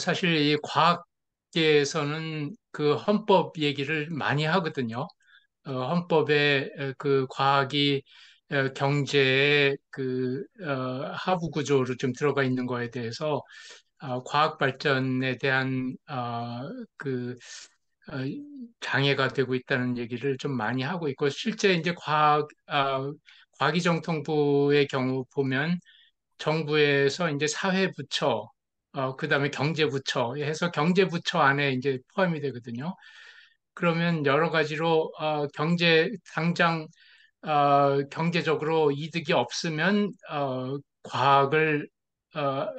사실 이 과학계에서는 그 헌법 얘기를 많이 하거든요. 헌법에 그 과학이 경제의 하부 구조로 좀 들어가 있는 거에 대해서 과학 발전에 대한 어, 장애가 되고 있다는 얘기를 좀 많이 하고 있고 실제 이제 과기정통부의 경우 보면 정부에서 이제 사회부처, 그다음에 경제부처 해서 경제부처 안에 이제 포함이 되거든요. 그러면 여러 가지로 당장 경제적으로 이득이 없으면 과학을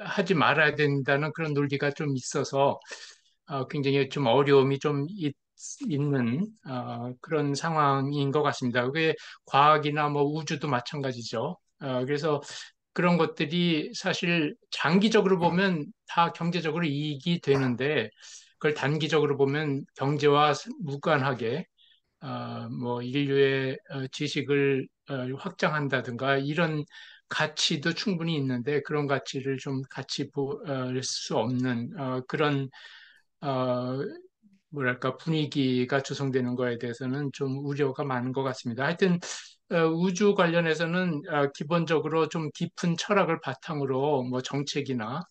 하지 말아야 된다는 그런 논리가 좀 있어서 굉장히 좀 어려움이 좀 있는 그런 상황인 것 같습니다. 그게 과학이나 뭐 우주도 마찬가지죠. 그래서 그런 것들이 사실 장기적으로 보면 다 경제적으로 이익이 되는데 그걸 단기적으로 보면 경제와 무관하게 뭐 인류의 지식을 확장한다든가 이런 가치도 충분히 있는데 그런 가치를 좀 같이 볼 수 없는 그런 어, 뭐랄까 분위기가 조성되는 거에 대해서는 좀 우려가 많은 것 같습니다. 하여튼 우주 관련해서는 기본적으로 좀 깊은 철학을 바탕으로 뭐 정책이나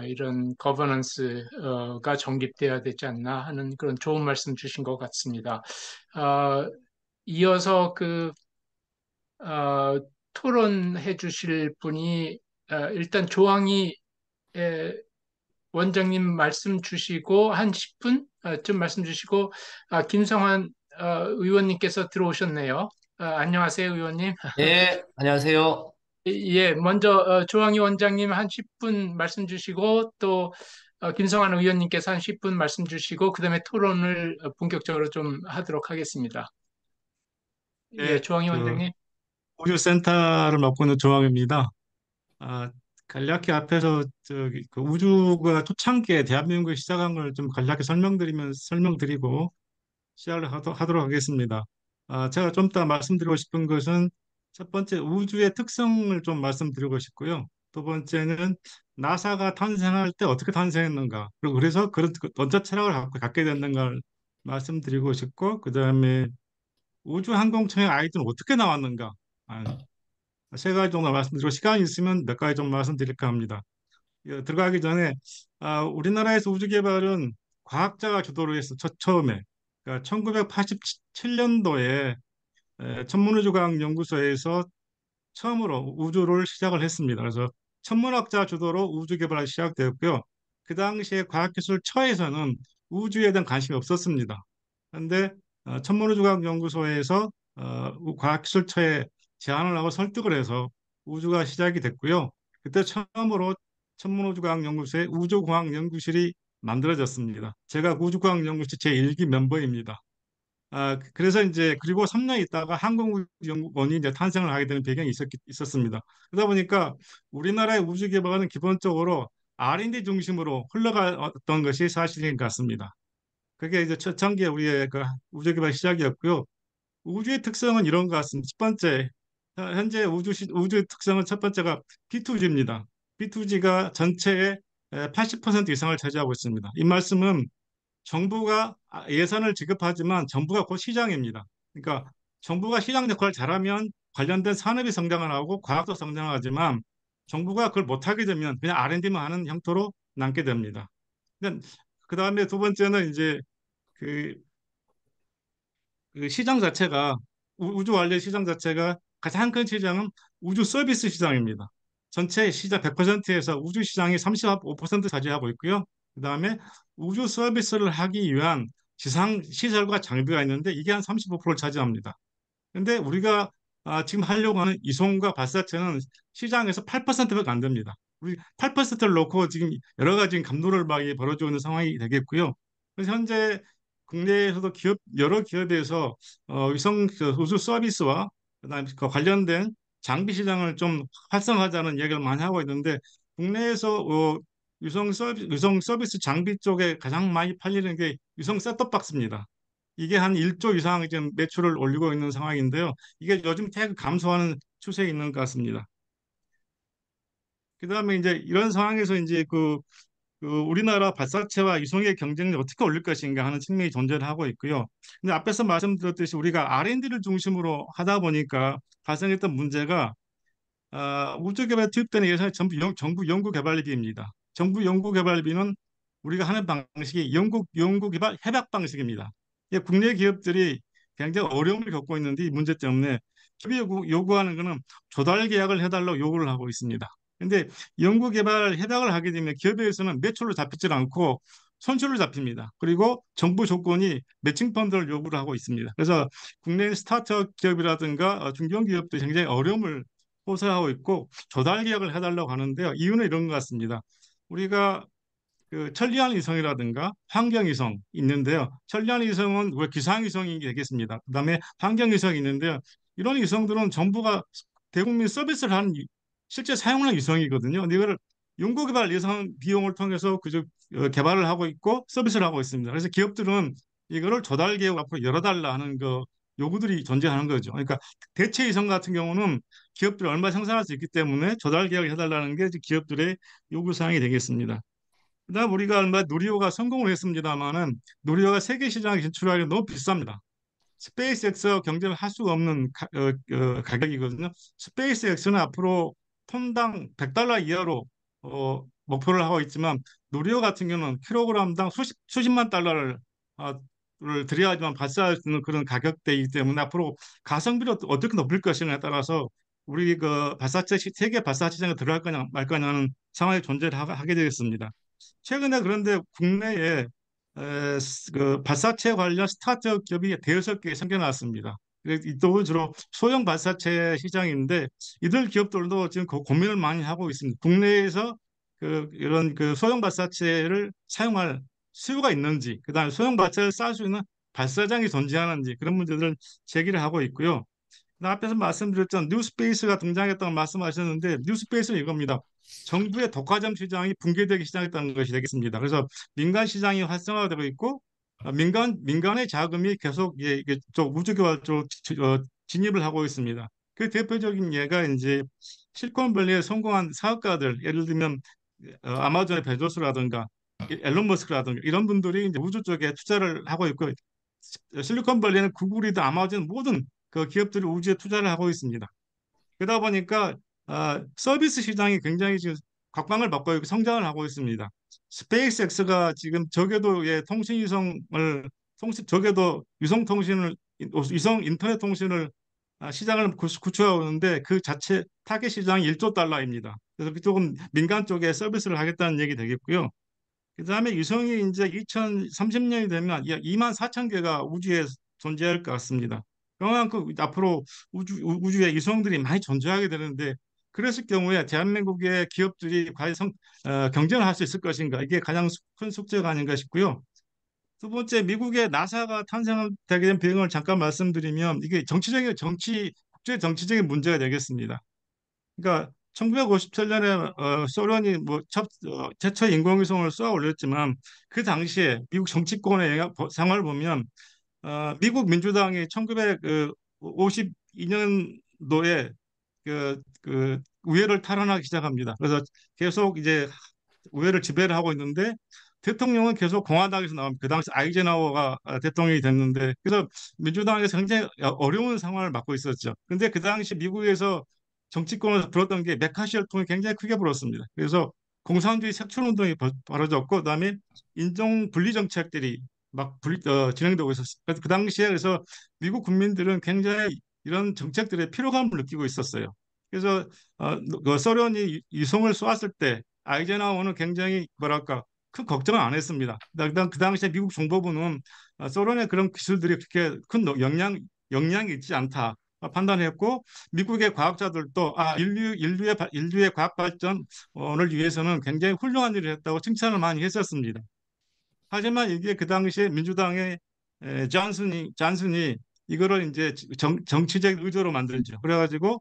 이런 거버넌스가 정립돼야 되지 않나 하는 그런 좋은 말씀 주신 것 같습니다. 아, 이어서 어, 토론해 주실 분이 일단 조항이 에, 원장님 말씀 주시고 한 10분쯤 말씀 주시고 김성환 의원님께서 들어오셨네요. 안녕하세요, 의원님. 네, 안녕하세요. 예, 먼저 조항희 원장님 한 10분 말씀 주시고 또 김성환 의원님께서 한 10분 말씀 주시고 그다음에 토론을 본격적으로 좀 하도록 하겠습니다. 예, 네, 조항희 원장님. 우주센터를 맡고 있는 조항입니다. 아, 간략히 앞에서 그 우주가 초창기에 대한민국에 시작한 걸 좀 간략히 설명드리고 시작을 하도록 하겠습니다. 제가 좀 더 말씀드리고 싶은 것은 첫 번째 우주의 특성을 좀 말씀드리고 싶고요. 두 번째는 나사가 탄생할 때 어떻게 탄생했는가, 그리고 그래서 그런 원자 철학을 갖게 됐는가를 말씀드리고 싶고, 그다음에 우주항공청의 아이들은 어떻게 나왔는가, 세 가지 정도 말씀드리고 시간이 있으면 몇 가지 좀 말씀드릴까 합니다. 들어가기 전에 우리나라에서 우주 개발은 과학자가 주도를 했어. 처음에 그러니까 1987년도에 천문우주과학연구소에서 처음으로 우주를 시작을 했습니다. 그래서 천문학자 주도로 우주 개발이 시작되었고요. 그 당시에 과학기술처에서는 우주에 대한 관심이 없었습니다. 그런데 천문우주과학연구소에서 과학기술처에 제안을 하고 설득을 해서 우주가 시작이 됐고요. 그때 처음으로 천문우주과학연구소의 우주과학연구실이 만들어졌습니다. 제가 우주과학연구실 제1기 멤버입니다. 그래서 이제 그리고 3년 있다가 항공우주연구원이 이제 탄생을 하게 되는 배경이 있었습니다. 그러다 보니까 우리나라의 우주 개발은 기본적으로 R&D 중심으로 흘러갔던 것이 사실인 것 같습니다. 그게 이제 초창기에 우리의 그 우주 개발 시작이었고요. 우주의 특성은 이런 것 같습니다. 첫 번째, 현재 우주의 특성은 첫 번째가 B2G입니다. B2G가 전체의 80% 이상을 차지하고 있습니다. 이 말씀은 정부가 예산을 지급하지만 정부가 곧 시장입니다. 그러니까 정부가 시장 역할을 잘하면 관련된 산업이 성장을 하고 과학도 성장하지만 정부가 그걸 못하게 되면 그냥 R&D만 하는 형태로 남게 됩니다. 그다음에 두 번째는 이제 그, 그 시장 자체가 우주 관련 시장 자체가 가장 큰 시장은 우주 서비스 시장입니다. 전체 시장 100%에서 우주 시장이 35% 차지하고 있고요. 그다음에 우주 서비스를 하기 위한 지상 시설과 장비가 있는데 이게 한 35%를 차지합니다. 근데 우리가 지금 하려고 하는 이송과 발사체는 시장에서 8%밖에 안 됩니다. 우리 8%를 놓고 지금 여러 가지 감로를박이 벌어지고 있는 상황이 되겠고요. 그래서 현재 국내에서도 여러 기업에서 위성 우주 서비스와 그다음에 그 관련된 장비 시장을 좀 활성화하자는 얘기를 많이 하고 있는데 국내에서 위성 서비스 장비 쪽에 가장 많이 팔리는 게 위성 셋톱박스입니다. 이게 한 1조 이상 지금 매출을 올리고 있는 상황인데요. 이게 요즘 태그 감소하는 추세에 있는 것 같습니다. 그다음에 이제 이런 상황에서 이제 우리나라 발사체와 위성의 경쟁력을 어떻게 올릴 것인가 하는 측면이 존재를 하고 있고요. 근데 앞에서 말씀드렸듯이 우리가 R&D를 중심으로 하다 보니까 발생했던 문제가 우주개발에 투입되는 예산이 전부 정부 연구개발비입니다. 정부 연구개발비는 우리가 하는 방식이 연구개발 협약 방식입니다. 이게 국내 기업들이 굉장히 어려움을 겪고 있는데 이 문제 때문에 기업이 요구하는 것은 조달 계약을 해달라고 요구를 하고 있습니다. 근데 연구개발 협약을 하게 되면 기업에서는 매출로 잡히지 않고 손실로 잡힙니다. 그리고 정부 조건이 매칭 펀드를 요구를 하고 있습니다. 그래서 국내 스타트업 기업이라든가 중견기업도 굉장히 어려움을 호소하고 있고 조달 계약을 해달라고 하는데요. 이유는 이런 것 같습니다. 우리가 그 천리안 위성이라든가 환경 위성 있는데요. 천리안 위성은 우리 기상 위성이 되겠습니다. 그다음에 환경 위성이 있는데요. 이런 위성들은 정부가 대국민 서비스를 하는 실제 사용하는 위성이거든요. 근데 이거를 연구개발 예산 비용을 통해서 그저 개발을 하고 있고 서비스를 하고 있습니다. 그래서 기업들은 이거를 조달 계획 앞으로 열어달라 하는 그 요구들이 존재하는 거죠. 그러니까 대체 위성 같은 경우는 기업들이 얼마 생산할 수 있기 때문에 조달 계약을 해달라는 게 기업들의 요구 사항이 되겠습니다. 그다음 우리가 얼마 누리호가 성공을 했습니다만은 누리호가 세계 시장에 진출하기 너무 비쌉니다. 스페이스X와 경쟁을 할 수가 없는 가격이거든요. 스페이스X는 앞으로 톤당 100달러 이하로 목표를 하고 있지만 누리호 같은 경우는 킬로그램당 수십만 달러를 들여야지만 발사할 수 있는 그런 가격대이기 때문에 앞으로 가성비를 어떻게 높일 것이냐에 따라서 우리 그 발사체 세계 발사체 시장에 들어갈 거냐 말 거냐는 상황이 존재를 하게 되겠습니다. 최근에 그런데 국내에 그 발사체 관련 스타트업 기업이 대여섯 개 생겨났습니다. 이쪽은 주로 소형 발사체 시장인데 이들 기업들도 지금 고민을 많이 하고 있습니다. 국내에서 이런 그 소형 발사체를 사용할 수요가 있는지, 그다음에 소형 발사체를 쌀 수 있는 발사장이 존재하는지 그런 문제들을 제기를 하고 있고요. 앞에서 말씀드렸던 뉴스페이스가 등장했다고 말씀하셨는데 뉴스페이스는 이겁니다. 정부의 독과점 시장이 붕괴되기 시작했다는 것이 되겠습니다. 그래서 민간 시장이 활성화되고 있고 민간의 자금이 계속 이게 쪽 우주개발 쪽 진입을 하고 있습니다. 그 대표적인 예가 이제 실리콘밸리에 성공한 사업가들 예를 들면 아마존의 베조스라든가 앨런 머스크라든가 이런 분들이 이제 우주 쪽에 투자를 하고 있고 실리콘밸리는 구글이든 아마존 모든 그 기업들이 우주에 투자를 하고 있습니다. 그러다 보니까 서비스 시장이 굉장히 지금 각광을 받고 있고 성장을 하고 있습니다. 스페이스X가 지금 저궤도의 저궤도 위성 통신을 위성 인터넷 통신을 시장을 구축하고 있는데 그 자체 타겟 시장이 1조 달러입니다. 그래서 그쪽은 민간 쪽에 서비스를 하겠다는 얘기 되겠고요. 그다음에 위성이 이제 2030년이 되면 2만 4천 개가 우주에 존재할 것 같습니다. 그만큼 앞으로 우주에 위성들이 많이 존재하게 되는데 그랬을 경우에 대한민국의 기업들이 과연 경쟁을 할 수 있을 것인가 이게 가장 큰 숙제가 아닌가 싶고요. 두 번째 미국의 나사가 탄생되게 된 배경을 잠깐 말씀드리면 이게 국제 정치적인 문제가 되겠습니다. 그러니까 1957년에 소련이 최초 인공위성을 쏘아 올렸지만 그 당시에 미국 정치권의 상황을 보면 미국 민주당이 1952년도에 우회를 탈환하기 시작합니다. 그래서 계속 이제 우회를 지배를 하고 있는데 대통령은 계속 공화당에서 나옵니다. 그 당시 아이젠하워가 대통령이 됐는데 그래서 민주당에서 굉장히 어려운 상황을 맞고 있었죠. 근데 그 당시 미국에서 정치권에서 불었던 게 메카시 열풍이 굉장히 크게 불었습니다. 그래서 공산주의 색출운동이 벌어졌고 그다음에 인종 분리 정책들이 진행되고 있었어요. 그래서 그 당시에 그래서 미국 국민들은 굉장히 이런 정책들의 필요감을 느끼고 있었어요. 그래서 그 소련이 위성을 쏘았을 때 아이젠하워는 굉장히 뭐랄까 큰 걱정을 안 했습니다. 그 당시에 미국 정보부는 소련의 그런 기술들이 그렇게 큰 영향이 있지 않다 판단했고 미국의 과학자들도 인류의 과학 발전을 위해서는 굉장히 훌륭한 일을 했다고 칭찬을 많이 했었습니다. 하지만 이게 그 당시에 민주당의 잔슨이 이거를 이제 정치적 의도로 만들죠. 그래가지고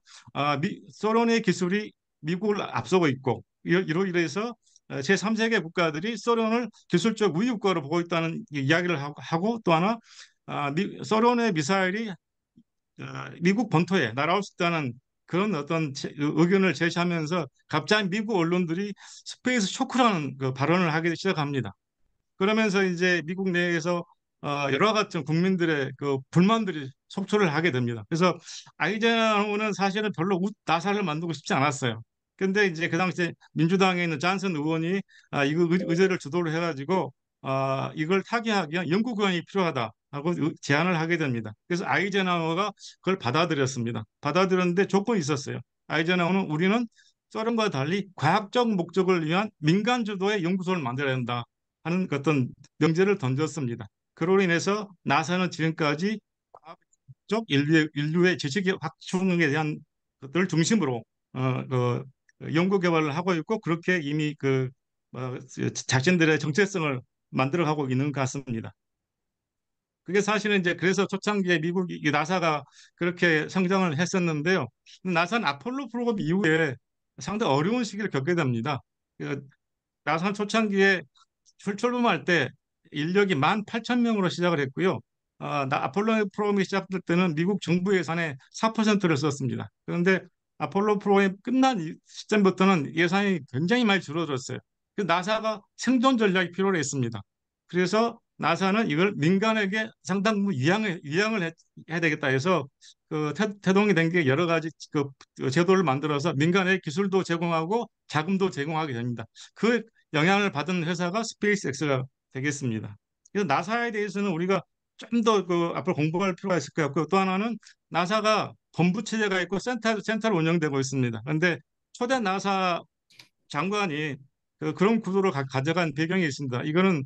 소련의 기술이 미국을 앞서고 있고 이래서 제3세계 국가들이 소련을 기술적 우위 국가로 보고 있다는 이야기를 하고 또 하나 소련의 미사일이 미국 본토에 날아올 수 있다는 그런 어떤 의견을 제시하면서 갑자기 미국 언론들이 스페이스 쇼크라는 그 발언을 하기 시작합니다. 그러면서 이제 미국 내에서 여러 가지 국민들의 그 불만들이 속출을 하게 됩니다. 그래서 아이젠하워는 사실은 별로 나사를 만들고 싶지 않았어요. 근데 이제 그 당시에 민주당에 있는 잔슨 의원이 이거 의제를 주도를 해가지고 이걸 타개하기 위한 연구기관이 필요하다 하고 제안을 하게 됩니다. 그래서 아이젠하워가 그걸 받아들였습니다. 받아들였는데 조건이 있었어요. 아이젠하워는 우리는 소련과 달리 과학적 목적을 위한 민간 주도의 연구소를 만들어야 된다 하는 어떤 명제를 던졌습니다. 그로 인해서 나사는 지금까지 과학적 인류의 지식 확충에 대한 것들을 중심으로 그 연구 개발을 하고 있고 그렇게 이미 자신들의 정체성을 만들어가고 있는 것 같습니다. 그게 사실은 이제 그래서 초창기에 미국이 나사가 그렇게 성장을 했었는데요. 나사는 아폴로 프로그램 이후에 상당히 어려운 시기를 겪게 됩니다. 나사 초창기에 출범할 때 인력이 18,000명으로 시작을 했고요. 아폴로 프로그램이 시작될 때는 미국 정부 예산의 4%를 썼습니다. 그런데 아폴로 프로그램이 끝난 시점부터는 예산이 굉장히 많이 줄어들었어요. 그 나사가 생존 전략이 필요했습니다. 그래서 나사는 이걸 민간에게 상당 부분 해야 되겠다 해서 태동이 된 게 여러 가지 제도를 만들어서 민간에 기술도 제공하고 자금도 제공하게 됩니다. 그 영향을 받은 회사가 스페이스X가 되겠습니다. 그래서 나사에 대해서는 우리가 좀 더 앞으로 공부할 필요가 있을 것 같고요. 또 하나는 나사가 본부 체제가 있고 센터로 운영되고 있습니다. 그런데 초대 나사 장관이 그런 구도로 가져간 배경이 있습니다. 이거는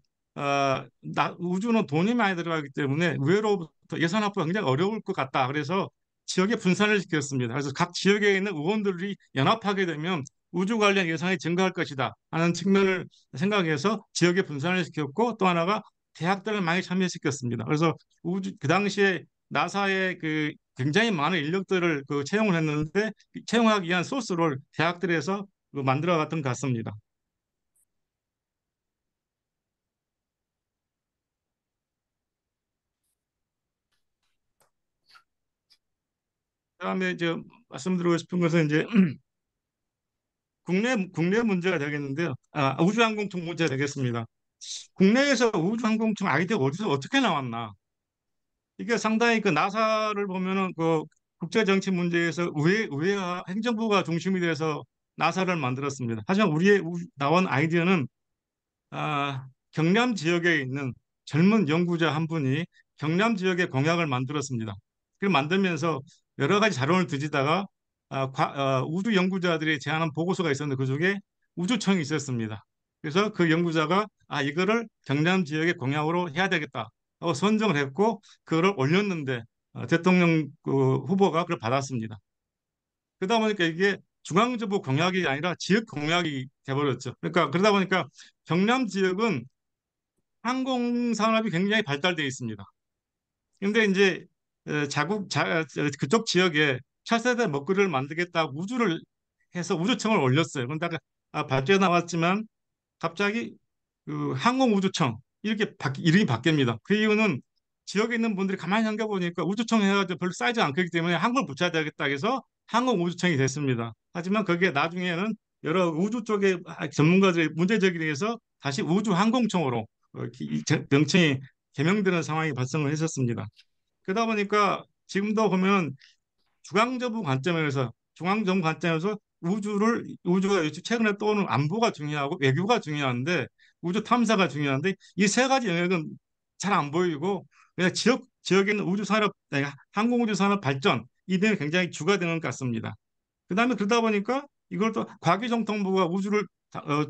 우주는 돈이 많이 들어가기 때문에 의회로부터 예산 확보가 굉장히 어려울 것 같다. 그래서 지역에 분산을 시켰습니다. 그래서 각 지역에 있는 의원들이 연합하게 되면 우주 관련 예산이 증가할 것이다 하는 측면을 생각해서 지역에 분산을 시켰고 또 하나가 대학들을 많이 참여시켰습니다. 그래서 그 당시에 나사의 굉장히 많은 인력들을 채용을 했는데 채용하기 위한 소스를 대학들에서 만들어 갔던 것 같습니다. 그다음에 이제 말씀드리고 싶은 것은 이제 국내 문제가 되겠는데요. 우주항공청 문제가 되겠습니다. 국내에서 우주항공청 아이디어가 어디서 어떻게 나왔나? 이게 상당히 나사를 보면은 국제 정치 문제에서 의회와 행정부가 중심이 돼서 나사를 만들었습니다. 하지만 우리의 나온 아이디어는 경남 지역에 있는 젊은 연구자 한 분이 경남 지역의 공약을 만들었습니다. 그걸 만들면서 여러 가지 자료를 뒤지다가 우주 연구자들이 제안한 보고서가 있었는데 그중에 우주청이 있었습니다. 그래서 그 연구자가 이거를 경남 지역의 공약으로 해야 되겠다 하고 선정을 했고 그거를 올렸는데 대통령 후보가 그걸 받았습니다. 그러다 보니까 이게 중앙정부 공약이 아니라 지역 공약이 돼버렸죠. 그러니까 그러다 보니까 경남 지역은 항공 산업이 굉장히 발달되어 있습니다. 근데 이제 그쪽 지역에 차세대 먹거리를 만들겠다고 우주를 해서 우주청을 올렸어요. 그런데 발표에 나왔지만 갑자기 항공우주청 이렇게 이름이 바뀝니다. 그 이유는 지역에 있는 분들이 가만히 생각해보니까 우주청 해가지고 별로 사이즈가 안 크기 때문에 항공을 붙여야 되겠다 해서 항공우주청이 됐습니다. 하지만 그게 나중에는 여러 우주 쪽의 전문가들의 문제 제기를 해서 다시 우주항공청으로 명칭이 개명되는 상황이 발생을 했었습니다. 그러다 보니까 지금도 보면 중앙정부 관점에서 우주가 최근에 떠오르는 안보가 중요하고 외교가 중요한데 우주 탐사가 중요한데 이 세 가지 영역은 잘 안 보이고 그냥 지역에 있는 항공우주 산업 발전 이 등이 굉장히 주가 되는 것 같습니다. 그다음에 그러다 보니까 이걸 또 과기정통부가 우주를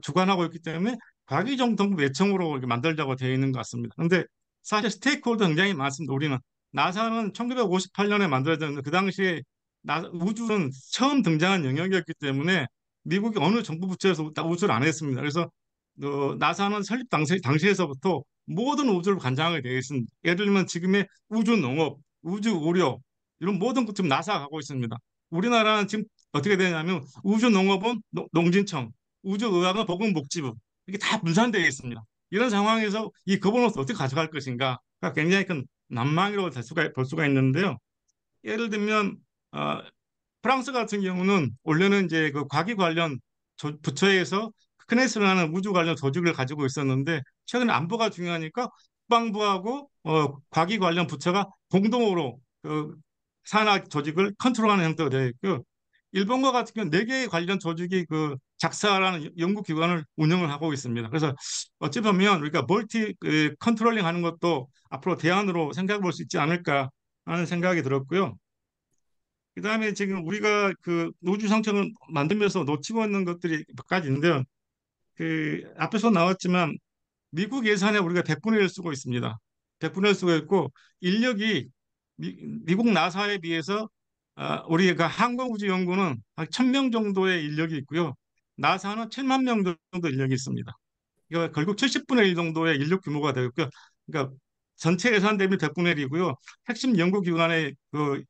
주관하고 있기 때문에 과기정통부 예청으로 이렇게 만들자고 되어 있는 것 같습니다. 그런데 사실 스테이크홀더 굉장히 많습니다. 우리는 나사는 1958년에 만들어졌는데 그 당시에 우주는 처음 등장한 영역이었기 때문에 미국이 어느 정부 부처에서 우주를 안 했습니다. 그래서 나사는 설립 당시에서부터 모든 우주를 관장하게 되어 있습니다. 예를 들면 지금의 우주 농업, 우주 의료 이런 모든 것 지금 나사가 하고 있습니다. 우리나라는 지금 어떻게 되냐면 우주 농업은 농진청, 우주 의학은 보건복지부 이게 다 분산되어 있습니다. 이런 상황에서 이 거버넌스 어떻게 가져갈 것인가 굉장히 큰 난망이라고 볼 수가 있는데요. 예를 들면 프랑스 같은 경우는 원래는 이제 그 과기 관련 부처에서 크네스라는 우주 관련 조직을 가지고 있었는데 최근에 안보가 중요하니까 국방부하고 과기 관련 부처가 공동으로 그 산하 조직을 컨트롤하는 형태가 되어 있고요. 일본과 같은 경우는 네 개의 관련 조직이 그 작사라는 연구기관을 운영을 하고 있습니다. 그래서 어찌 보면 우리가 멀티 컨트롤링 하는 것도 앞으로 대안으로 생각해 볼 수 있지 않을까 하는 생각이 들었고요. 그다음에 지금 우리가 그 우주 상청을 만들면서 놓치고 있는 것들이 몇 가지 있는데요. 그 앞에서 나왔지만 미국 예산에 우리가 100분의 1 쓰고 있습니다. 100분의 1 쓰고 있고 인력이 미국 나사에 비해서 우리가 항공우주연구는 한 1000명 정도의 인력이 있고요. 나사는 7만 명 정도 인력이 있습니다. 이거 결국 70분의 1 정도의 인력 규모가 되고요. 그러니까 전체 예산 대비 100분의 1이고요. 핵심 연구기관의 그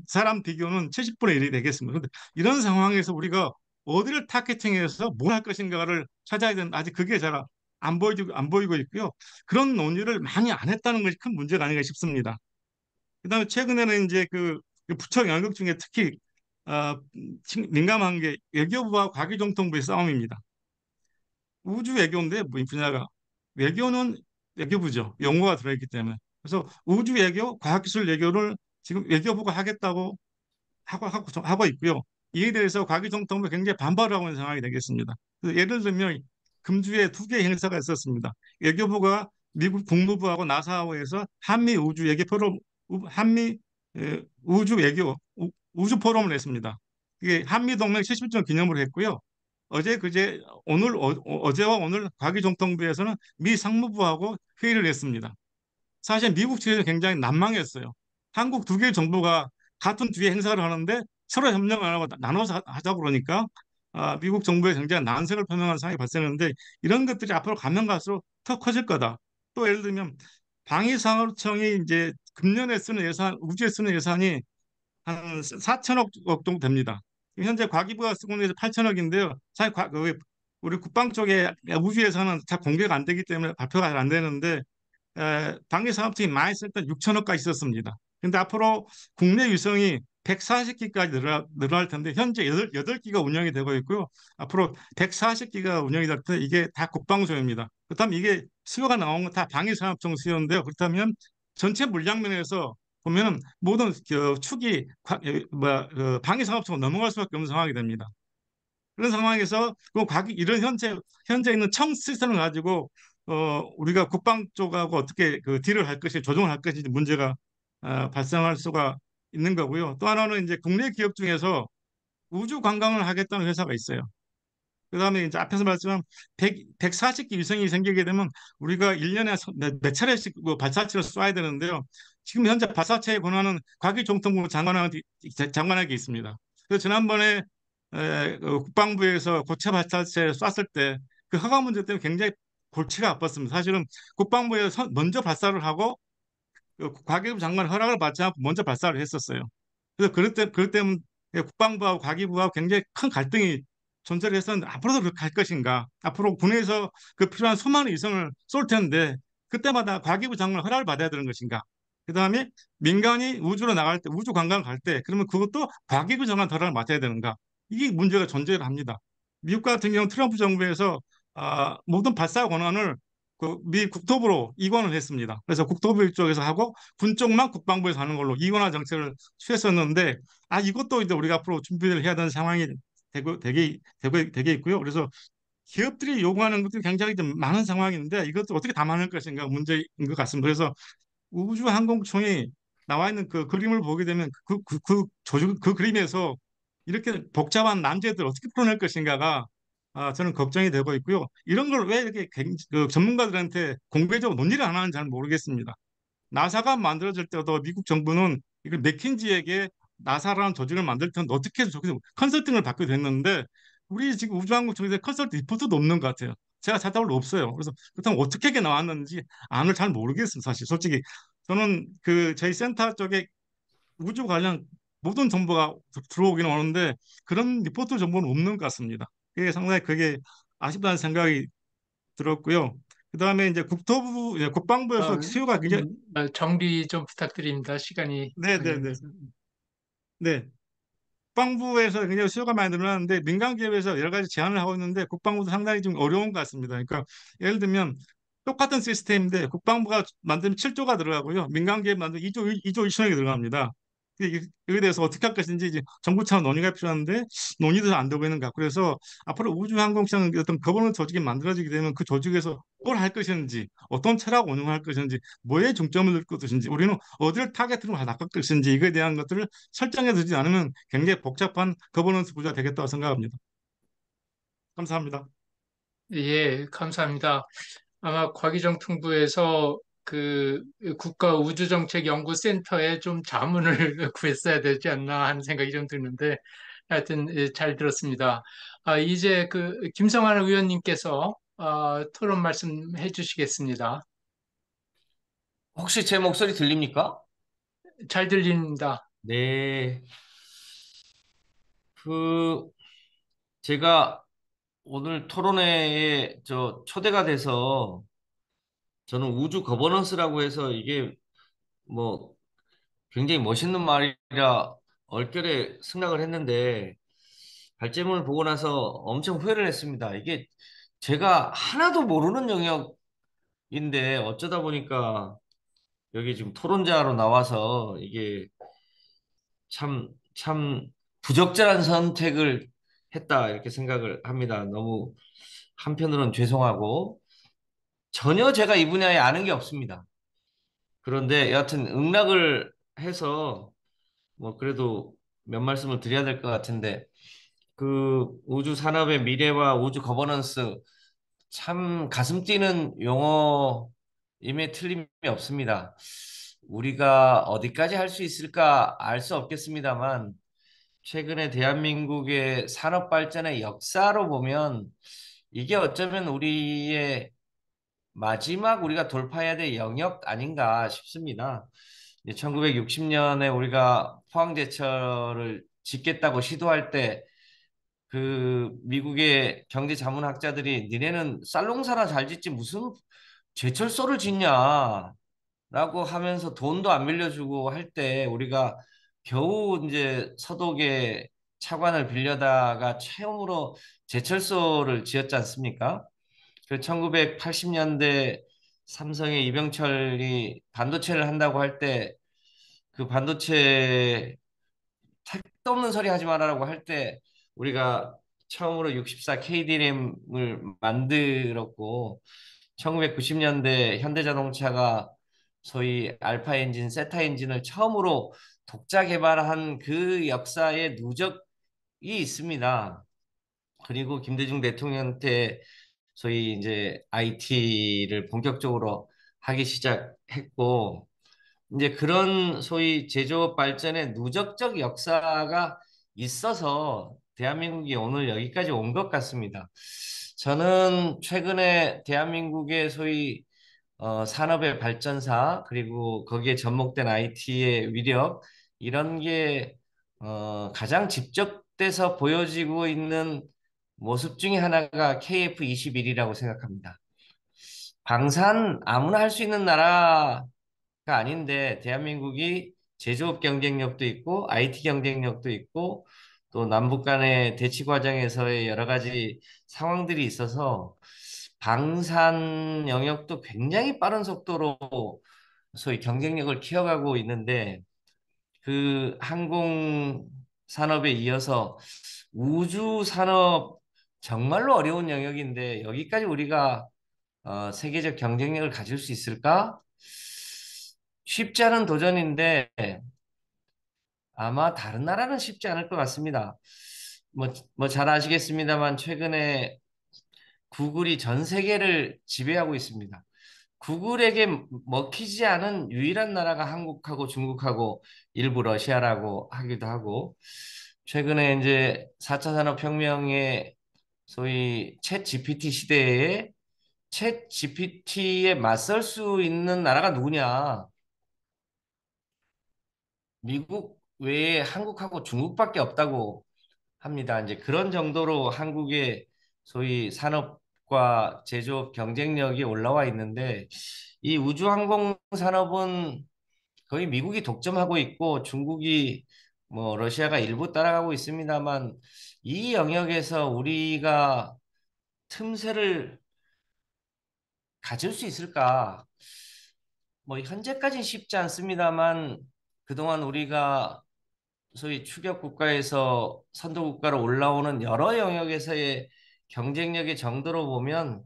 사람 비교는 70분의 1이 되겠습니다. 그런데 이런 상황에서 우리가 어디를 타겟팅해서 뭘 할 것인가를 찾아야 되는 아직 그게 잘 안 보이고 있고요. 그런 논의를 많이 안 했다는 것이 큰 문제가 아닌가 싶습니다. 그다음에 최근에는 이제 그 부처 영역 중에 특히 어, 민감한 게 외교부와 과기정통부의 싸움입니다. 우주 외교인데 뭐 이 분야가 외교는 외교부죠. 용어가 들어있기 때문에. 그래서 우주 외교, 과학기술 외교를 지금 외교부가 하겠다고 하고 있고요. 이에 대해서 과기정통부가 굉장히 반발하고 있는 상황이 되겠습니다. 그래서 예를 들면 금주에 두 개의 행사가 있었습니다. 외교부가 미국 국무부하고 나사하고해서 한미 우주 외교 포럼, 한미 우주 외교 우주 포럼을 했습니다. 이게 한미 동맹 70주년 기념으로 했고요. 어제 그제 어제와 오늘 과기정통부에서는 미 상무부하고 회의를 했습니다. 사실 미국 측에서 굉장히 난망했어요. 한국 두 개의 정부가 같은 주에 행사를 하는데 서로 협력을 안 하고 나눠서 하자고 그러니까 미국 정부에 굉장히 난색을 표명한 상황이 발생했는데 이런 것들이 앞으로 가면 갈수록 더 커질 거다. 또 예를 들면 방위산업청이 이제 금년에 쓰는 예산, 우주에 쓰는 예산이 한 4천억 정도 됩니다. 현재 과기부가 쓰고 있는 게 8천억인데요. 사실 우리 국방 쪽에 우주에서는 잘 공개가 안 되기 때문에 발표가 잘 안 되는데 방위산업청이 많이 쓸 때 6천억까지 썼습니다. 근데 앞으로 국내 위성이 140기까지 늘어날 텐데 현재 8기가 운영이 되고 있고요. 앞으로 140기가 운영이 될 텐데 이게 다 국방소입니다. 그렇다면 이게 수요가 나온 건 다 방위산업청 수요인데요. 그렇다면 전체 물량면에서 보면은 모든 축이 방위산업청으로 넘어갈 수밖에 없는 상황이 됩니다. 그런 상황에서 이런 현재 있는 청 시스템을 가지고 우리가 국방 쪽하고 어떻게 그 딜을 할 것이 조정을 할 것인지 문제가 발생할 수가 있는 거고요. 또 하나는 이제 국내 기업 중에서 우주 관광을 하겠다는 회사가 있어요. 그다음에 이제 앞에서 말씀한 140기 위성이 생기게 되면 우리가 1년에 몇 차례씩 뭐 발사체를 쏴야 되는데요. 지금 현재 발사체의 권한은 과기정통부 장관에게 있습니다. 그래서 지난번에 국방부에서 고체 발사체 쐈을 때 그 허가 문제 때문에 굉장히 골치가 아팠습니다. 사실은 국방부에서 먼저 발사를 하고 과기부 장관 허락을 받지 않고 먼저 발사를 했었어요. 그래서 그럴 때문에 국방부하고 과기부하고 굉장히 큰 갈등이 존재를 했었는데 앞으로도 그렇게 할 것인가? 앞으로 군에서 그 필요한 수많은 위성을 쏠 텐데 그때마다 과기부 장관 허락을 받아야 되는 것인가? 그다음에 민간이 우주로 나갈 때 우주 관광 갈 때 그러면 그것도 과기부 장관 허락을 맡아야 되는가? 이게 문제가 존재를 합니다. 미국 같은 경우 트럼프 정부에서 모든 발사 권한을 그 미 국토부로 이관을 했습니다. 그래서 국토부 쪽에서 하고 군 쪽만 국방부에서 하는 걸로 이관화 정책을 취했었는데 이것도 이제 우리가 앞으로 준비를 해야 되는 상황이 되게 있고요. 그래서 기업들이 요구하는 것들이 굉장히 좀 많은 상황인데 이것도 어떻게 담아낼 것인가 문제인 것 같습니다. 그래서 우주항공청이 나와 있는 그 그림을 보게 되면 그 그림에서 이렇게 복잡한 난제들 어떻게 풀어낼 것인가가 저는 걱정이 되고 있고요. 이런 걸 왜 이렇게 그 전문가들한테 공개적으로 논의를 안 하는지 잘 모르겠습니다. 나사가 만들어질 때도 미국 정부는 이걸 맥킨지에게 나사라는 조직을 만들 텐데 어떻게 해서 저기서 컨설팅을 받게 됐는데 우리 지금 우주항공청에서 컨설팅 리포트도 없는 것 같아요. 제가 찾아볼 없어요. 그래서 그렇다면 어떻게 이게 나왔는지 안을 잘 모르겠습니다. 사실 솔직히 저는 그 저희 센터 쪽에 우주 관련 모든 정보가 들어오긴 오는데 그런 리포트 정보는 없는 것 같습니다. 그게 상당히 그게 아쉽다는 생각이 들었고요. 그다음에 이제 국방부에서 수요가 굉장히 조금 정리 좀 부탁드립니다. 시간이 많이 네네네. 흘러서. 네. 국방부에서 굉장히 수요가 많이 늘어나는데 민간 기업에서 여러 가지 제안을 하고 있는데 국방부도 상당히 좀 어려운 것 같습니다. 그러니까 예를 들면 똑같은 시스템인데 국방부가 만들면 7조가 들어가고요. 민간 기업 만들면 2조 2천억이 들어갑니다. 이에 대해서 어떻게 할 것인지 이제 정부 차원 논의가 필요한데 논의도 안 되고 있는 것 같고 그래서 앞으로 우주항공시장 어떤 거버넌스 조직이 만들어지게 되면 그 조직에서 뭘 할 것인지 어떤 철학 운영할 것인지 뭐에 중점을 둘 것인지 우리는 어디를 타겟으로 나갈 것인지 이거에 대한 것들을 설정해 두지 않으면 굉장히 복잡한 거버넌스 구조가 되겠다고 생각합니다. 감사합니다. 예, 감사합니다. 아마 과기정통부에서 그 국가우주정책연구센터에 좀 자문을 구했어야 되지 않나 하는 생각이 좀 드는데 하여튼 예, 잘 들었습니다. 이제 그 김성환 의원님께서 토론 말씀해 주시겠습니다. 혹시 제 목소리 들립니까? 잘 들립니다. 네. 그, 제가 오늘 토론회에 초대가 돼서 저는 우주 거버넌스라고 해서 이게 뭐 굉장히 멋있는 말이라 얼결에 승낙을 했는데 발제문을 보고 나서 엄청 후회를 했습니다. 이게 제가 하나도 모르는 영역인데 어쩌다 보니까 여기 지금 토론자로 나와서 이게 참 부적절한 선택을 했다 이렇게 생각을 합니다. 너무 한편으로는 죄송하고 전혀 제가 이 분야에 아는 게 없습니다. 그런데 여하튼 응락을 해서 뭐 그래도 몇 말씀을 드려야 될 것 같은데 그 우주 산업의 미래와 우주 거버넌스 참 가슴 뛰는 용어임에 틀림이 없습니다. 우리가 어디까지 할 수 있을까 알 수 없겠습니다만 최근에 대한민국의 산업 발전의 역사로 보면 이게 어쩌면 우리의 마지막 우리가 돌파해야 될 영역 아닌가 싶습니다. 1960년에 우리가 포항제철을 짓겠다고 시도할 때 그 미국의 경제 자문학자들이 니네는 쌀농사나 잘 짓지 무슨 제철소를 짓냐 라고 하면서 돈도 안 빌려주고 할 때 우리가 겨우 이제 서독에 차관을 빌려다가 처음으로 제철소를 지었지 않습니까? 그 1980년대 삼성의 이병철이 반도체를 한다고 할 때 그 반도체 택도 없는 소리 하지 말라고 할 때 우리가 처음으로 64 KDRAM을 만들었고 1990년대 현대자동차가 소위 알파 엔진, 세타 엔진을 처음으로 독자 개발한 그 역사의 누적이 있습니다. 그리고 김대중 대통령 때 소위 이제 IT를 본격적으로 하기 시작했고 이제 그런 소위 제조업 발전의 누적적 역사가 있어서 대한민국이 오늘 여기까지 온 것 같습니다. 저는 최근에 대한민국의 소위 산업의 발전사 그리고 거기에 접목된 IT의 위력 이런 게 가장 집적돼서 보여지고 있는 모습 중에 하나가 KF21이라고 생각합니다. 방산 아무나 할 수 있는 나라가 아닌데 대한민국이 제조업 경쟁력도 있고 IT 경쟁력도 있고 또 남북 간의 대치 과정에서의 여러 가지 상황들이 있어서 방산 영역도 굉장히 빠른 속도로 소위 경쟁력을 키워가고 있는데 그 항공 산업에 이어서 우주 산업 정말로 어려운 영역인데 여기까지 우리가 세계적 경쟁력을 가질 수 있을까? 쉽지 않은 도전인데 아마 다른 나라는 쉽지 않을 것 같습니다. 뭐 잘 아시겠습니다만 최근에 구글이 전 세계를 지배하고 있습니다. 구글에게 먹히지 않은 유일한 나라가 한국하고 중국하고 일부 러시아라고 하기도 하고 최근에 이제 4차 산업혁명의 소위 챗 GPT 시대에 챗 GPT에 맞설 수 있는 나라가 누구냐? 미국 외에 한국하고 중국밖에 없다고 합니다. 이제 그런 정도로 한국의 소위 산업과 제조업 경쟁력이 올라와 있는데 이 우주항공 산업은 거의 미국이 독점하고 있고 중국이 뭐 러시아가 일부 따라가고 있습니다만 이 영역에서 우리가 틈새를 가질 수 있을까? 뭐 현재까지는 쉽지 않습니다만 그동안 우리가 소위 추격 국가에서 선도 국가로 올라오는 여러 영역에서의 경쟁력의 정도로 보면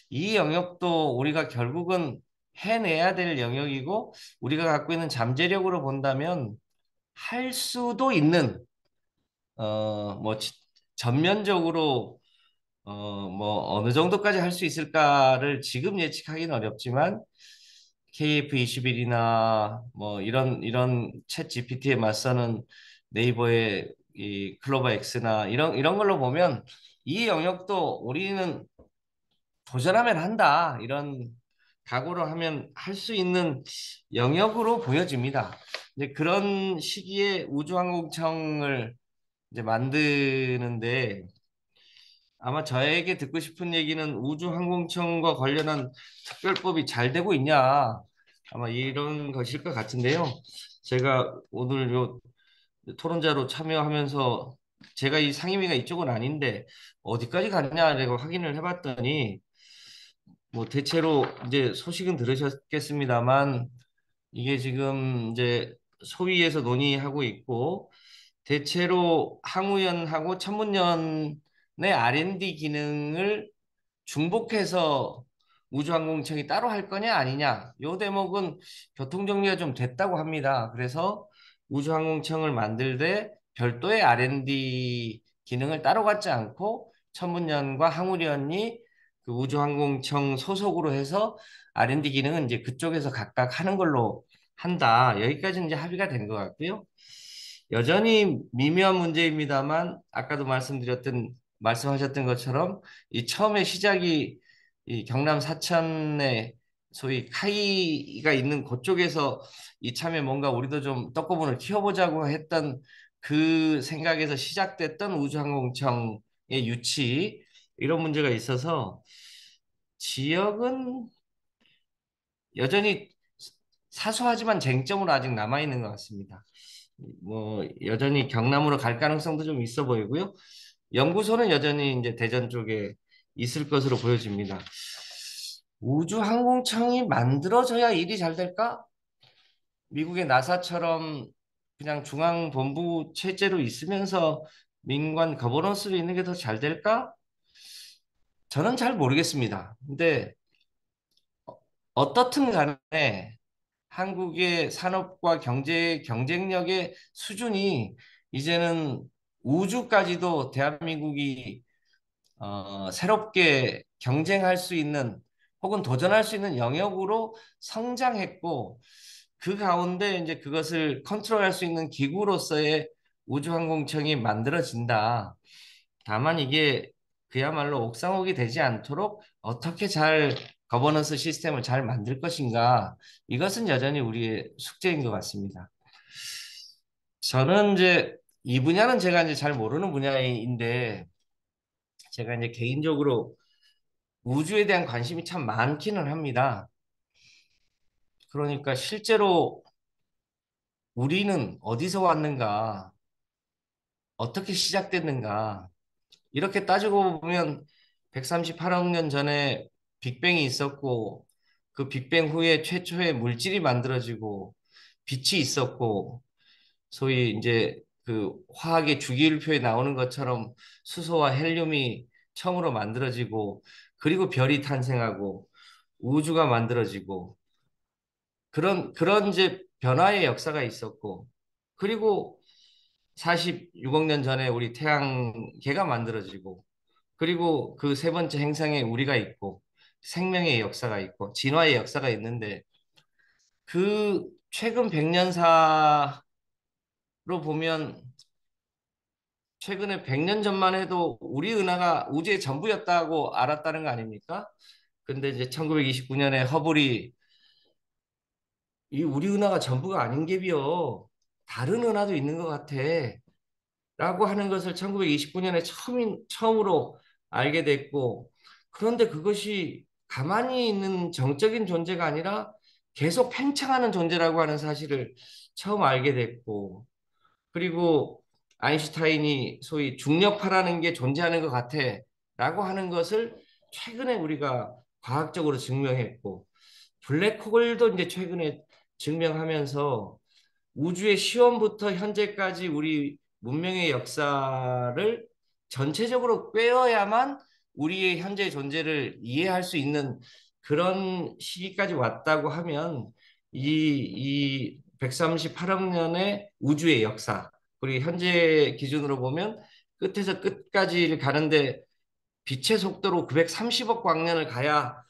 이 영역도 우리가 결국은 해내야 될 영역이고 우리가 갖고 있는 잠재력으로 본다면 할 수도 있는 뭐 전면적으로 뭐 어느 정도까지 할 수 있을까를 지금 예측하기는 어렵지만 KF21이나 뭐 이런 챗 GPT에 맞서는 네이버의 이 클로버 X나 이런 걸로 보면 이 영역도 우리는 도전하면 한다 이런 각오로 하면 할 수 있는 영역으로 보여집니다. 이제 그런 시기에 우주항공청을 이제 만드는데 아마 저에게 듣고 싶은 얘기는 우주항공청과 관련한 특별법이 잘 되고 있냐 아마 이런 것일 것 같은데요. 제가 오늘 요 토론자로 참여하면서 제가 이 상임위가 이쪽은 아닌데 어디까지 갔냐라고 확인을 해봤더니 뭐 대체로 이제 소식은 들으셨겠습니다만 이게 지금 이제 소위에서 논의하고 있고 대체로 항우연하고 천문연의 R&D 기능을 중복해서 우주항공청이 따로 할 거냐 아니냐 요 대목은 교통 정리가 좀 됐다고 합니다. 그래서 우주항공청을 만들되 별도의 R&D 기능을 따로 갖지 않고 천문연과 항우연이 그 우주항공청 소속으로 해서 R&D 기능은 이제 그쪽에서 각각 하는 걸로 한다. 여기까지는 이제 합의가 된 것 같고요. 여전히 미묘한 문제입니다만 아까도 말씀하셨던 것처럼 이 처음에 시작이 이 경남 사천에 소위 카이가 있는 그쪽에서 이참에 뭔가 우리도 좀 떡고물을 키워보자고 했던 그 생각에서 시작됐던 우주항공청의 유치 이런 문제가 있어서 지역은 여전히 사소하지만 쟁점으로 아직 남아있는 것 같습니다. 뭐 여전히 경남으로 갈 가능성도 좀 있어 보이고요. 연구소는 여전히 이제 대전 쪽에 있을 것으로 보여집니다. 우주항공청이 만들어져야 일이 잘 될까? 미국의 나사처럼 그냥 중앙본부 체제로 있으면서 민관 거버넌스로 있는 게 더 잘 될까? 저는 잘 모르겠습니다. 근데 어떻든 간에 한국의 산업과 경제 경쟁력의 수준이 이제는 우주까지도 대한민국이 새롭게 경쟁할 수 있는 혹은 도전할 수 있는 영역으로 성장했고 그 가운데 이제 그것을 컨트롤할 수 있는 기구로서의 우주항공청이 만들어진다. 다만 이게 그야말로 옥상옥이 되지 않도록 어떻게 잘 거버넌스 시스템을 잘 만들 것인가 이것은 여전히 우리의 숙제인 것 같습니다. 저는 이제 이 분야는 제가 이제 잘 모르는 분야인데 제가 이제 개인적으로 우주에 대한 관심이 참 많기는 합니다. 그러니까 실제로 우리는 어디서 왔는가, 어떻게 시작됐는가, 이렇게 따지고 보면 138억 년 전에 빅뱅이 있었고, 그 빅뱅 후에 최초의 물질이 만들어지고, 빛이 있었고, 소위 이제 그 화학의 주기율표에 나오는 것처럼 수소와 헬륨이 처음으로 만들어지고, 그리고 별이 탄생하고, 우주가 만들어지고, 그런 이제 변화의 역사가 있었고, 그리고 46억 년 전에 우리 태양계가 만들어지고, 그리고 그 세 번째 행성에 우리가 있고, 생명의 역사가 있고, 진화의 역사가 있는데, 그 최근 100년사로 보면, 최근에 100년 전만 해도 우리 은하가 우주의 전부였다고 알았다는 거 아닙니까? 근데 이제 1929년에 허블이 이 우리 은하가 전부가 아닌 게비요. 다른 은하도 있는 것 같아. 라고 하는 것을 1929년에 처음으로 알게 됐고, 그런데 그것이 가만히 있는 정적인 존재가 아니라 계속 팽창하는 존재라고 하는 사실을 처음 알게 됐고, 그리고 아인슈타인이 소위 중력파라는 게 존재하는 것 같아 라고 하는 것을 최근에 우리가 과학적으로 증명했고, 블랙홀도 이제 최근에 증명하면서 우주의 시원부터 현재까지 우리 문명의 역사를 전체적으로 꿰어야만 우리의 현재 존재를 이해할 수 있는 그런 시기까지 왔다고 하면 이 138억 년의 우주의 역사, 그리고 현재 기준으로 보면 끝에서 끝까지를 가는데 빛의 속도로 930억 광년을 가야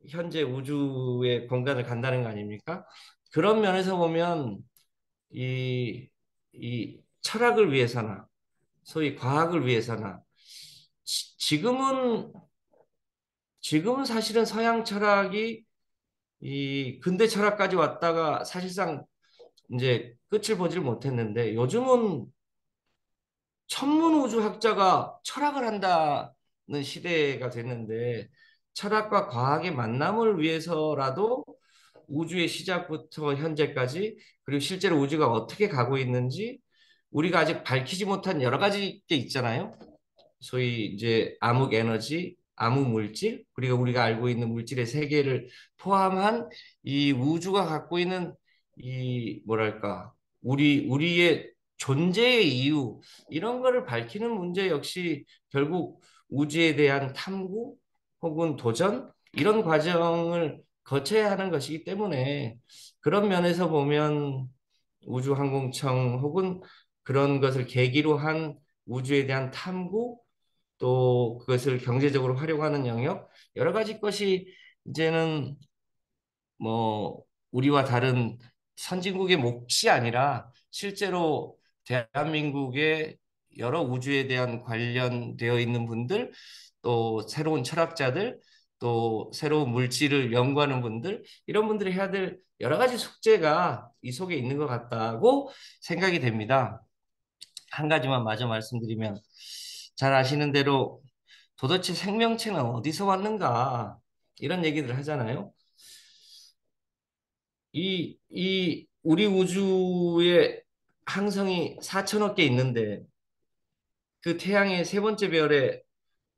현재 우주의 공간을 간다는 거 아닙니까? 그런 면에서 보면 이 철학을 위해서나 소위 과학을 위해서나 지금은 사실은 서양 철학이 이 근대 철학까지 왔다가 사실상 이제 끝을 보질 못했는데, 요즘은 천문 우주학자가 철학을 한다는 시대가 됐는데, 철학과 과학의 만남을 위해서라도 우주의 시작부터 현재까지, 그리고 실제로 우주가 어떻게 가고 있는지 우리가 아직 밝히지 못한 여러 가지 게 있잖아요. 소위 이제 암흑 에너지, 암흑 물질, 그리고 우리가 알고 있는 물질의 세계를 포함한 이 우주가 갖고 있는 이 뭐랄까 우리의 존재의 이유, 이런 거를 밝히는 문제 역시 결국 우주에 대한 탐구 혹은 도전, 이런 과정을 거쳐야 하는 것이기 때문에, 그런 면에서 보면 우주항공청 혹은 그런 것을 계기로 한 우주에 대한 탐구, 또 그것을 경제적으로 활용하는 영역, 여러 가지 것이 이제는 뭐 우리와 다른 선진국의 몫이 아니라 실제로 대한민국의 여러 우주에 대한 관련되어 있는 분들, 또 새로운 철학자들, 또 새로운 물질을 연구하는 분들, 이런 분들이 해야 될 여러 가지 숙제가 이 속에 있는 것 같다고 생각이 됩니다. 한 가지만 마저 말씀드리면, 잘 아시는 대로 도대체 생명체는 어디서 왔는가, 이런 얘기들 하잖아요. 우리 우주에 항성이 4천억 개 있는데, 그 태양의 세 번째 별에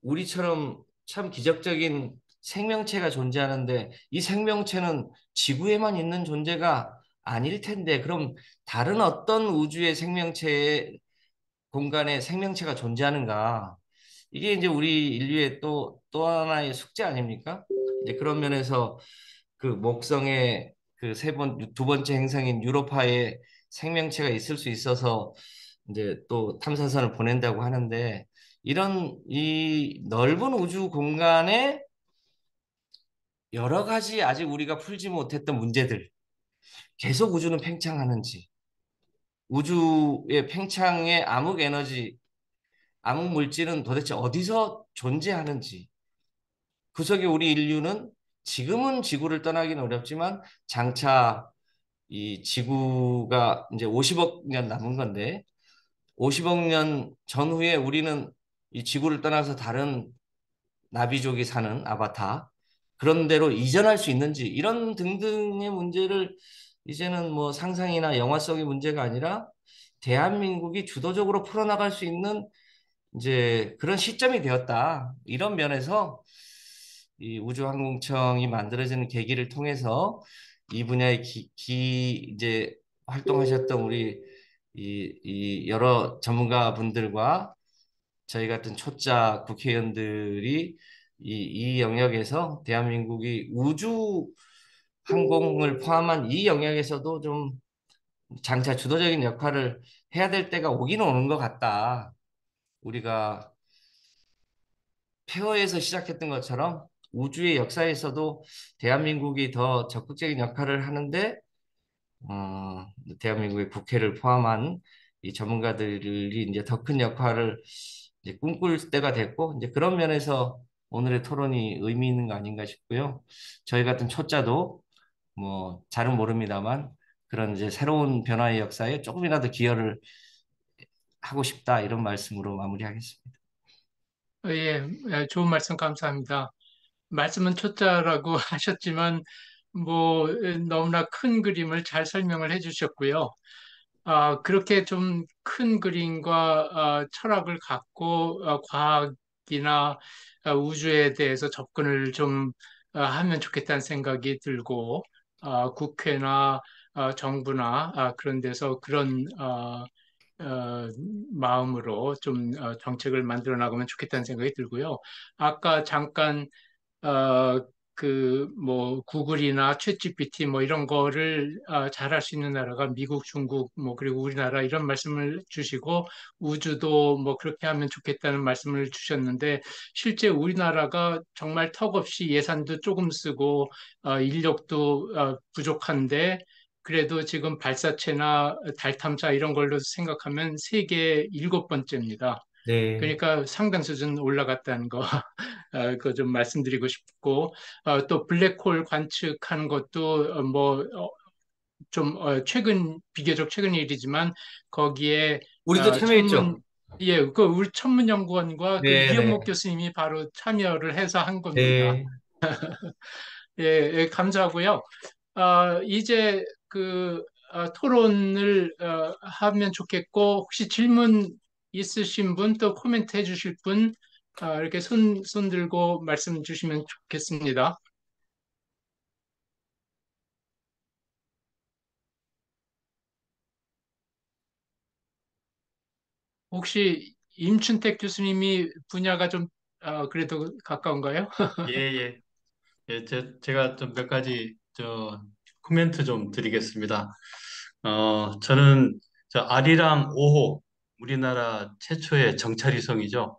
우리처럼 참 기적적인 생명체가 존재하는데, 이 생명체는 지구에만 있는 존재가 아닐 텐데, 그럼 다른 어떤 우주의 생명체 공간에 생명체가 존재하는가? 이게 이제 우리 인류의 또 하나의 숙제 아닙니까? 이제 그런 면에서 그 목성의 그 두 번째 행성인 유로파에 생명체가 있을 수 있어서 이제 또 탐사선을 보낸다고 하는데, 이런 이 넓은 우주 공간에 여러 가지 아직 우리가 풀지 못했던 문제들, 계속 우주는 팽창하는지, 우주의 팽창의 암흑 에너지, 암흑 물질은 도대체 어디서 존재하는지, 그 속에 우리 인류는 지금은 지구를 떠나기는 어렵지만 장차 이 지구가 이제 50억 년 남은 건데, 50억 년 전후에 우리는 이 지구를 떠나서 다른 나비족이 사는 아바타 그런 데로 이전할 수 있는지, 이런 등등의 문제를 이제는 뭐 상상이나 영화 속의 문제가 아니라 대한민국이 주도적으로 풀어나갈 수 있는 이제 그런 시점이 되었다. 이런 면에서 이 우주항공청이 만들어지는 계기를 통해서 이 분야의 이제 활동하셨던 우리 이 여러 전문가 분들과 저희 같은 초짜 국회의원들이 이 영역에서 대한민국이 우주 항공을 포함한 이 영역에서도 좀 장차 주도적인 역할을 해야 될 때가 오기는 오는 것 같다. 우리가 폐허에서 시작했던 것처럼 우주의 역사에서도 대한민국이 더 적극적인 역할을 하는데, 대한민국의 국회를 포함한 이 전문가들이 이제 더 큰 역할을 이제 꿈꿀 때가 됐고, 이제 그런 면에서 오늘의 토론이 의미 있는 거 아닌가 싶고요. 저희 같은 초짜도 뭐 잘은 모릅니다만 그런 이제 새로운 변화의 역사에 조금이라도 기여를 하고 싶다, 이런 말씀으로 마무리하겠습니다. 예, 좋은 말씀 감사합니다. 말씀은 초짜라고 하셨지만, 뭐, 너무나 큰 그림을 잘 설명을 해 주셨고요. 그렇게 좀 큰 그림과 철학을 갖고 과학이나 우주에 대해서 접근을 좀 하면 좋겠다는 생각이 들고, 국회나 정부나 그런 데서 그런 어, 마음으로 좀 정책을 만들어 나가면 좋겠다는 생각이 들고요. 아까 잠깐 뭐 구글이나 챗GPT 뭐 이런 거를 잘할 수 있는 나라가 미국, 중국 뭐 그리고 우리나라 이런 말씀을 주시고 우주도 뭐 그렇게 하면 좋겠다는 말씀을 주셨는데 실제 우리나라가 정말 턱없이 예산도 조금 쓰고 인력도 부족한데 그래도 지금 발사체나 달 탐사 이런 걸로 생각하면 세계 일곱 번째입니다. 네. 그러니까 상당 수준 올라갔다는 거, 그거 좀 말씀드리고 싶고, 또 블랙홀 관측하는 것도 비교적 최근 일이지만 거기에 우리도 참여했죠. 우리 천문연구원과 그 네네. 이영목 교수님이 바로 참여를 해서 한 겁니다. 네. 예, 예, 감사하고요. 이제 토론을 하면 좋겠고, 혹시 질문 있으신 분, 또 코멘트 해주실 분, 이렇게 손 들고 말씀 주시면 좋겠습니다. 혹시 임춘택 교수님이 분야가 좀, 그래도 가까운가요? 예, 예. 예, 제가 좀 몇 가지 코멘트 좀 드리겠습니다. 저는 저 아리랑 5호 우리나라 최초의 정찰위성이죠.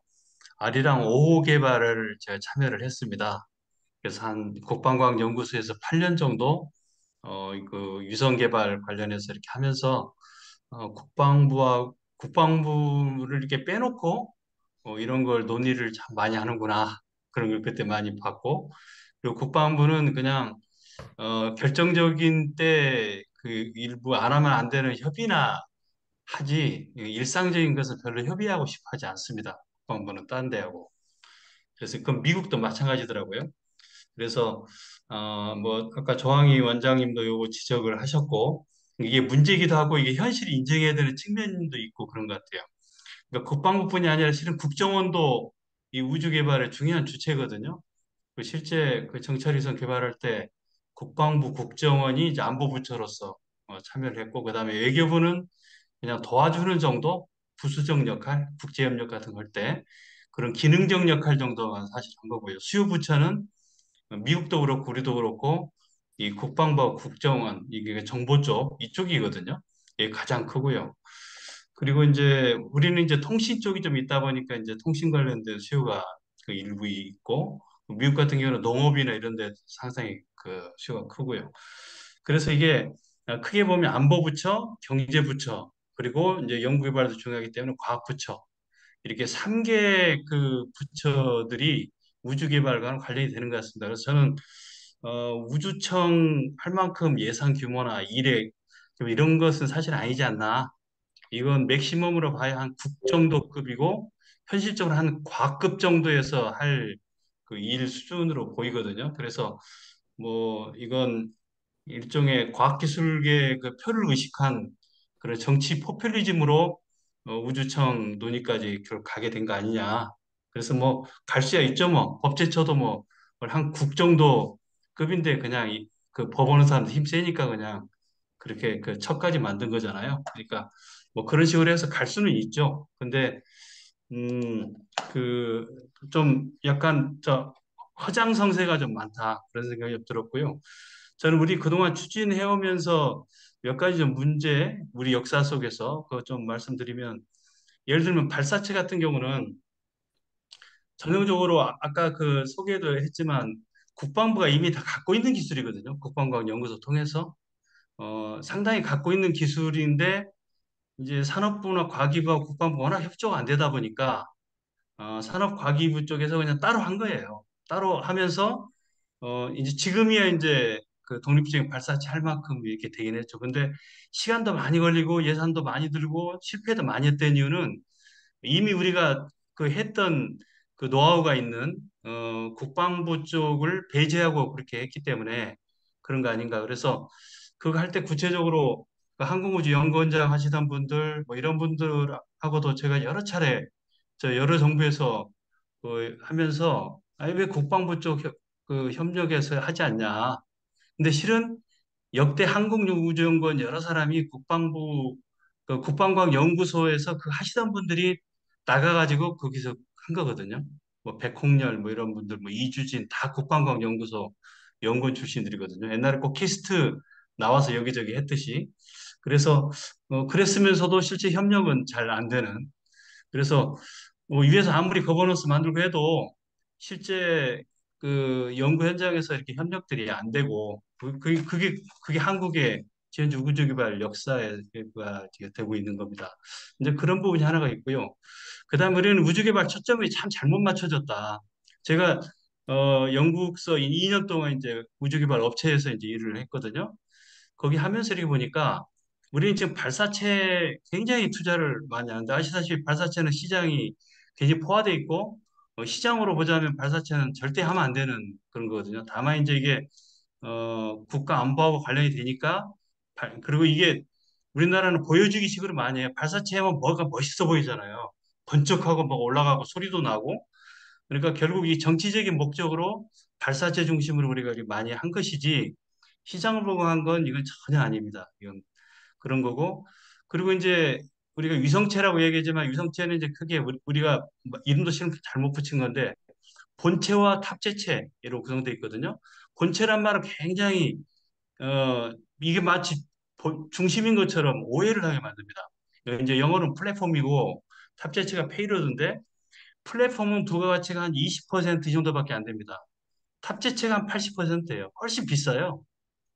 아리랑 5호 개발을 제가 참여를 했습니다. 그래서 한 국방과학연구소에서 8년 정도 그 위성 개발 관련해서 이렇게 하면서 국방부를 이렇게 빼놓고 이런 걸 논의를 참 많이 하는구나. 그런 걸 그때 많이 봤고, 그리고 국방부는 그냥 결정적인 때 그 일부 안 하면 안 되는 협의나 하지 일상적인 것은 별로 협의하고 싶어 하지 않습니다. 국방부는 딴 데하고. 그래서 그건 미국도 마찬가지더라고요. 그래서 뭐 아까 조항희 원장님도 요거 지적을 하셨고 이게 문제이기도 하고 이게 현실이 인정해야 되는 측면도 있고 그런 것 같아요. 그러니까 국방부뿐이 아니라 실은 국정원도 이 우주 개발의 중요한 주체거든요. 그 실제 그 정찰위성 개발할 때 국방부 국정원이 이제 안보부처로서 참여를 했고 그다음에 외교부는 그냥 도와주는 정도 부수적 역할, 국제협력 같은 거 할 때 그런 기능적 역할 정도만 사실 한 거고요. 수요부처는 미국도 그렇고 우리도 그렇고 이 국방부 국정원 이게 정보 쪽 이쪽이거든요. 이게 가장 크고요. 그리고 이제 우리는 이제 통신 쪽이 좀 있다 보니까 이제 통신 관련된 수요가 그 일부 있고 미국 같은 경우는 농업이나 이런 데 상당히 그 수요가 크고요. 그래서 이게 크게 보면 안보부처, 경제부처, 그리고 이제 연구개발도 중요하기 때문에 과학부처 이렇게 3개 그 부처들이 우주개발과는 관련이 되는 것 같습니다. 그래서 저는 우주청 할 만큼 예산 규모나 일액 좀 이런 것은 사실 아니지 않나. 이건 맥시멈으로 봐야 한 국 정도 급이고 현실적으로 한 과급 정도에서 할 그 일 수준으로 보이거든요. 그래서 뭐 이건 일종의 과학기술계 그 표를 의식한 그런 정치 포퓰리즘으로 우주청 논의까지 결국 가게 된 거 아니냐. 그래서 뭐 갈 수야 있죠 뭐 법제처도 뭐 한 국 정도 급인데 그냥 그 법원의 사람들 힘 세니까 그냥 그렇게 그 척까지 만든 거잖아요. 그러니까 뭐 그런 식으로 해서 갈 수는 있죠. 근데 음 그 좀 약간 허장성세가 좀 많다 그런 생각이 좀 들었고요. 저는 우리 그동안 추진해 오면서 몇 가지 좀 문제, 우리 역사 속에서 그거 좀 말씀드리면 예를 들면 발사체 같은 경우는 전형적으로 아까 그 소개도 했지만 국방부가 이미 다 갖고 있는 기술이거든요. 국방과학연구소 통해서 상당히 갖고 있는 기술인데 이제 산업부나 과기부와 국방부 워낙 협조가 안 되다 보니까 산업과기부 쪽에서 그냥 따로 한 거예요. 따로 하면서 이제 지금이야 이제 그 독립적인 발사체 할 만큼 이렇게 되긴 했죠. 근데 시간도 많이 걸리고 예산도 많이 들고 실패도 많이 했던 이유는 이미 우리가 그 했던 그 노하우가 있는 국방부 쪽을 배제하고 그렇게 했기 때문에 그런 거 아닌가. 그래서 그거 할 때 구체적으로 그 항공우주연구원장 하시던 분들, 뭐 이런 분들하고도 제가 여러 차례 여러 정부에서 하면서 아니 왜 국방부 쪽 그 협력해서 하지 않냐. 근데 실은 역대 항공우주연구원 여러 사람이 국방부 그 국방과학 연구소에서 그 하시던 분들이 나가가지고 거기서 한 거거든요. 뭐 백홍렬 뭐 이런 분들 뭐 이주진 다 국방과학 연구소 연구원 출신들이거든요. 옛날에 꼭 키스트 나와서 여기저기 했듯이. 그래서 그랬으면서도 실제 협력은 잘 안 되는. 그래서 위에서 아무리 거버넌스 만들고 해도 실제 그 연구 현장에서 이렇게 협력들이 안 되고 그게 한국의 지금주 우주개발 역사에 되고 있는 겁니다. 이제 그런 부분이 하나가 있고요. 그다음 우리는 우주개발 초점이 참 잘못 맞춰졌다. 제가 영국서 2년 동안 이제 우주개발 업체에서 이제 일을 했거든요. 거기 하면서 이렇게 보니까 우리는 지금 발사체 굉장히 투자를 많이 하는데 아시다시피 발사체는 시장이 굉장히 포화되어 있고 시장으로 보자면 발사체는 절대 하면 안 되는 그런 거거든요. 다만 이제 이게 국가 안보하고 관련이 되니까 그리고 이게 우리나라는 보여주기식으로 많이 해요. 발사체 하면 뭐가 멋있어 보이잖아요. 번쩍하고 막 올라가고 소리도 나고 그러니까 결국 이 정치적인 목적으로 발사체 중심으로 우리가 이렇게 많이 한 것이지 시장을 보고 한 건 이건 전혀 아닙니다. 이건 그런 거고 그리고 이제 우리가 위성체라고 얘기하지만 위성체는 이제 크게 우리가 이름도 실은 잘못 붙인 건데 본체와 탑재체로 구성되어 있거든요. 본체란 말은 굉장히 어 이게 마치 중심인 것처럼 오해를 하게 만듭니다. 이제 영어는 플랫폼이고 탑재체가 페이로드인데 플랫폼은 부가가치가 한 20%이 정도밖에 안 됩니다. 탑재체가 한 80%예요. 훨씬 비싸요.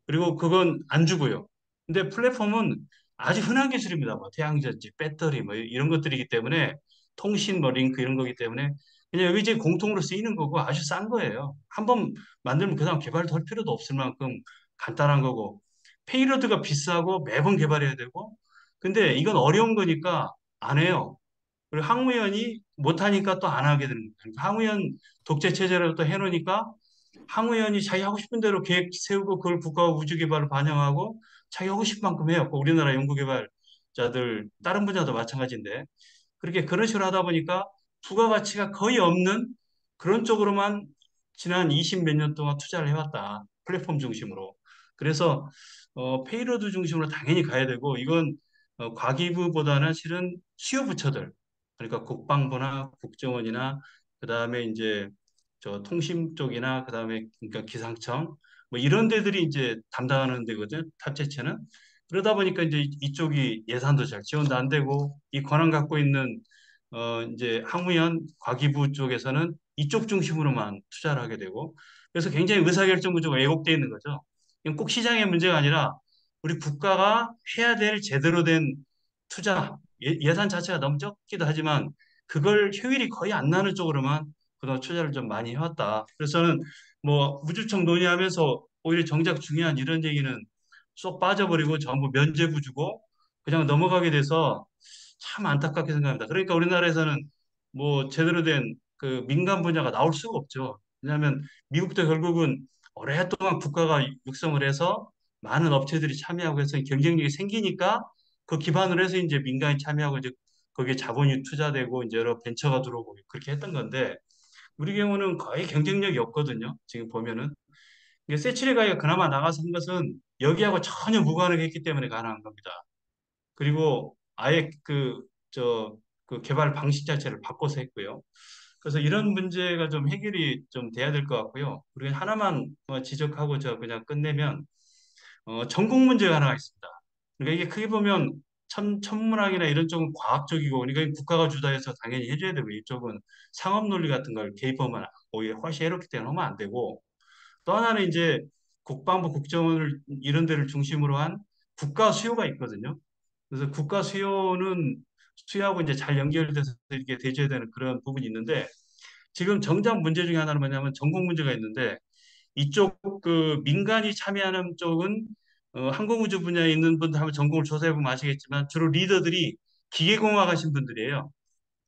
그리고 그건 안 주고요. 근데 플랫폼은 아주 흔한 기술입니다. 뭐 태양전지, 배터리 뭐 이런 것들이기 때문에 통신 뭐 링크 이런 거기 때문에 그냥 여기 이제 공통으로 쓰이는 거고 아주 싼 거예요. 한번 만들면 그다음 개발도 할 필요도 없을 만큼 간단한 거고 페이로드가 비싸고 매번 개발해야 되고 근데 이건 어려운 거니까 안 해요. 그리고 항우연이 못하니까 또 안 하게 되는 거예요. 그러니까 항우연 독재 체제로 또 해놓으니까 항우연이 자기 하고 싶은 대로 계획 세우고 그걸 국가 우주개발을 반영하고 자기 하고 싶은 만큼 해요. 꼭 우리나라 연구개발자들 다른 분야도 마찬가지인데 그렇게 그런 식으로 하다 보니까 부가가치가 거의 없는 그런 쪽으로만 지난 20 몇 년 동안 투자를 해왔다. 플랫폼 중심으로. 그래서 페이로드 중심으로 당연히 가야 되고 이건 과기부보다는 실은 수요 부처들 그러니까 국방부나 국정원이나 그다음에 이제 저 통신 쪽이나 그다음에 그러니까 기상청 뭐 이런 데들이 이제 담당하는 데거든 탑재체는 그러다 보니까 이제 이쪽이 예산도 잘 지원도 안 되고 이 권한 갖고 있는 이제 항우연 과기부 쪽에서는 이쪽 중심으로만 투자를 하게 되고 그래서 굉장히 의사결정 구조가 왜곡되어 있는 거죠. 이건 꼭 시장의 문제가 아니라 우리 국가가 해야 될 제대로 된 투자 예산 자체가 너무 적기도 하지만 그걸 효율이 거의 안 나는 쪽으로만 그동안 투자를 좀 많이 해왔다. 그래서 저는 뭐 우주청 논의하면서 오히려 정작 중요한 이런 얘기는 쏙 빠져버리고 전부 면죄부 주고 그냥 넘어가게 돼서 참 안타깝게 생각합니다. 그러니까 우리나라에서는 뭐 제대로 된 그 민간 분야가 나올 수가 없죠. 왜냐하면 미국도 결국은 오랫동안 국가가 육성을 해서 많은 업체들이 참여하고 해서 경쟁력이 생기니까 그 기반으로 해서 이제 민간이 참여하고 이제 거기에 자본이 투자되고 이제 여러 벤처가 들어오고 그렇게 했던 건데 우리 경우는 거의 경쟁력이 없거든요. 지금 보면은 이게 세치레가이가 그나마 나가서 한 것은 여기하고 전혀 무관하게 했기 때문에 가능한 겁니다. 그리고 아예 그 개발 방식 자체를 바꿔서 했고요. 그래서 이런 문제가 좀 해결이 좀 돼야 될 것 같고요. 그리고 하나만 지적하고 저 그냥 끝내면 전공 문제가 하나 있습니다. 그러니까 이게 크게 보면 천문학이나 이런 쪽은 과학적이고 그러니까 국가가 주도해서 당연히 해줘야 되고 이쪽은 상업 논리 같은 걸 개입하면 오히려 훨씬 해롭기 때문에 하면 안 되고 또 하나는 이제 국방부 국정원을 이런 데를 중심으로 한 국가 수요가 있거든요. 그래서 국가 수요는 수요하고 이제 잘 연결돼서 이렇게 대줘야 되는 그런 부분이 있는데 지금 정작 문제 중에 하나는 뭐냐면 전공 문제가 있는데 이쪽 그 민간이 참여하는 쪽은 항공우주 분야에 있는 분들 한번 전공을 조사해 보면 아시겠지만 주로 리더들이 기계공학 하신 분들이에요.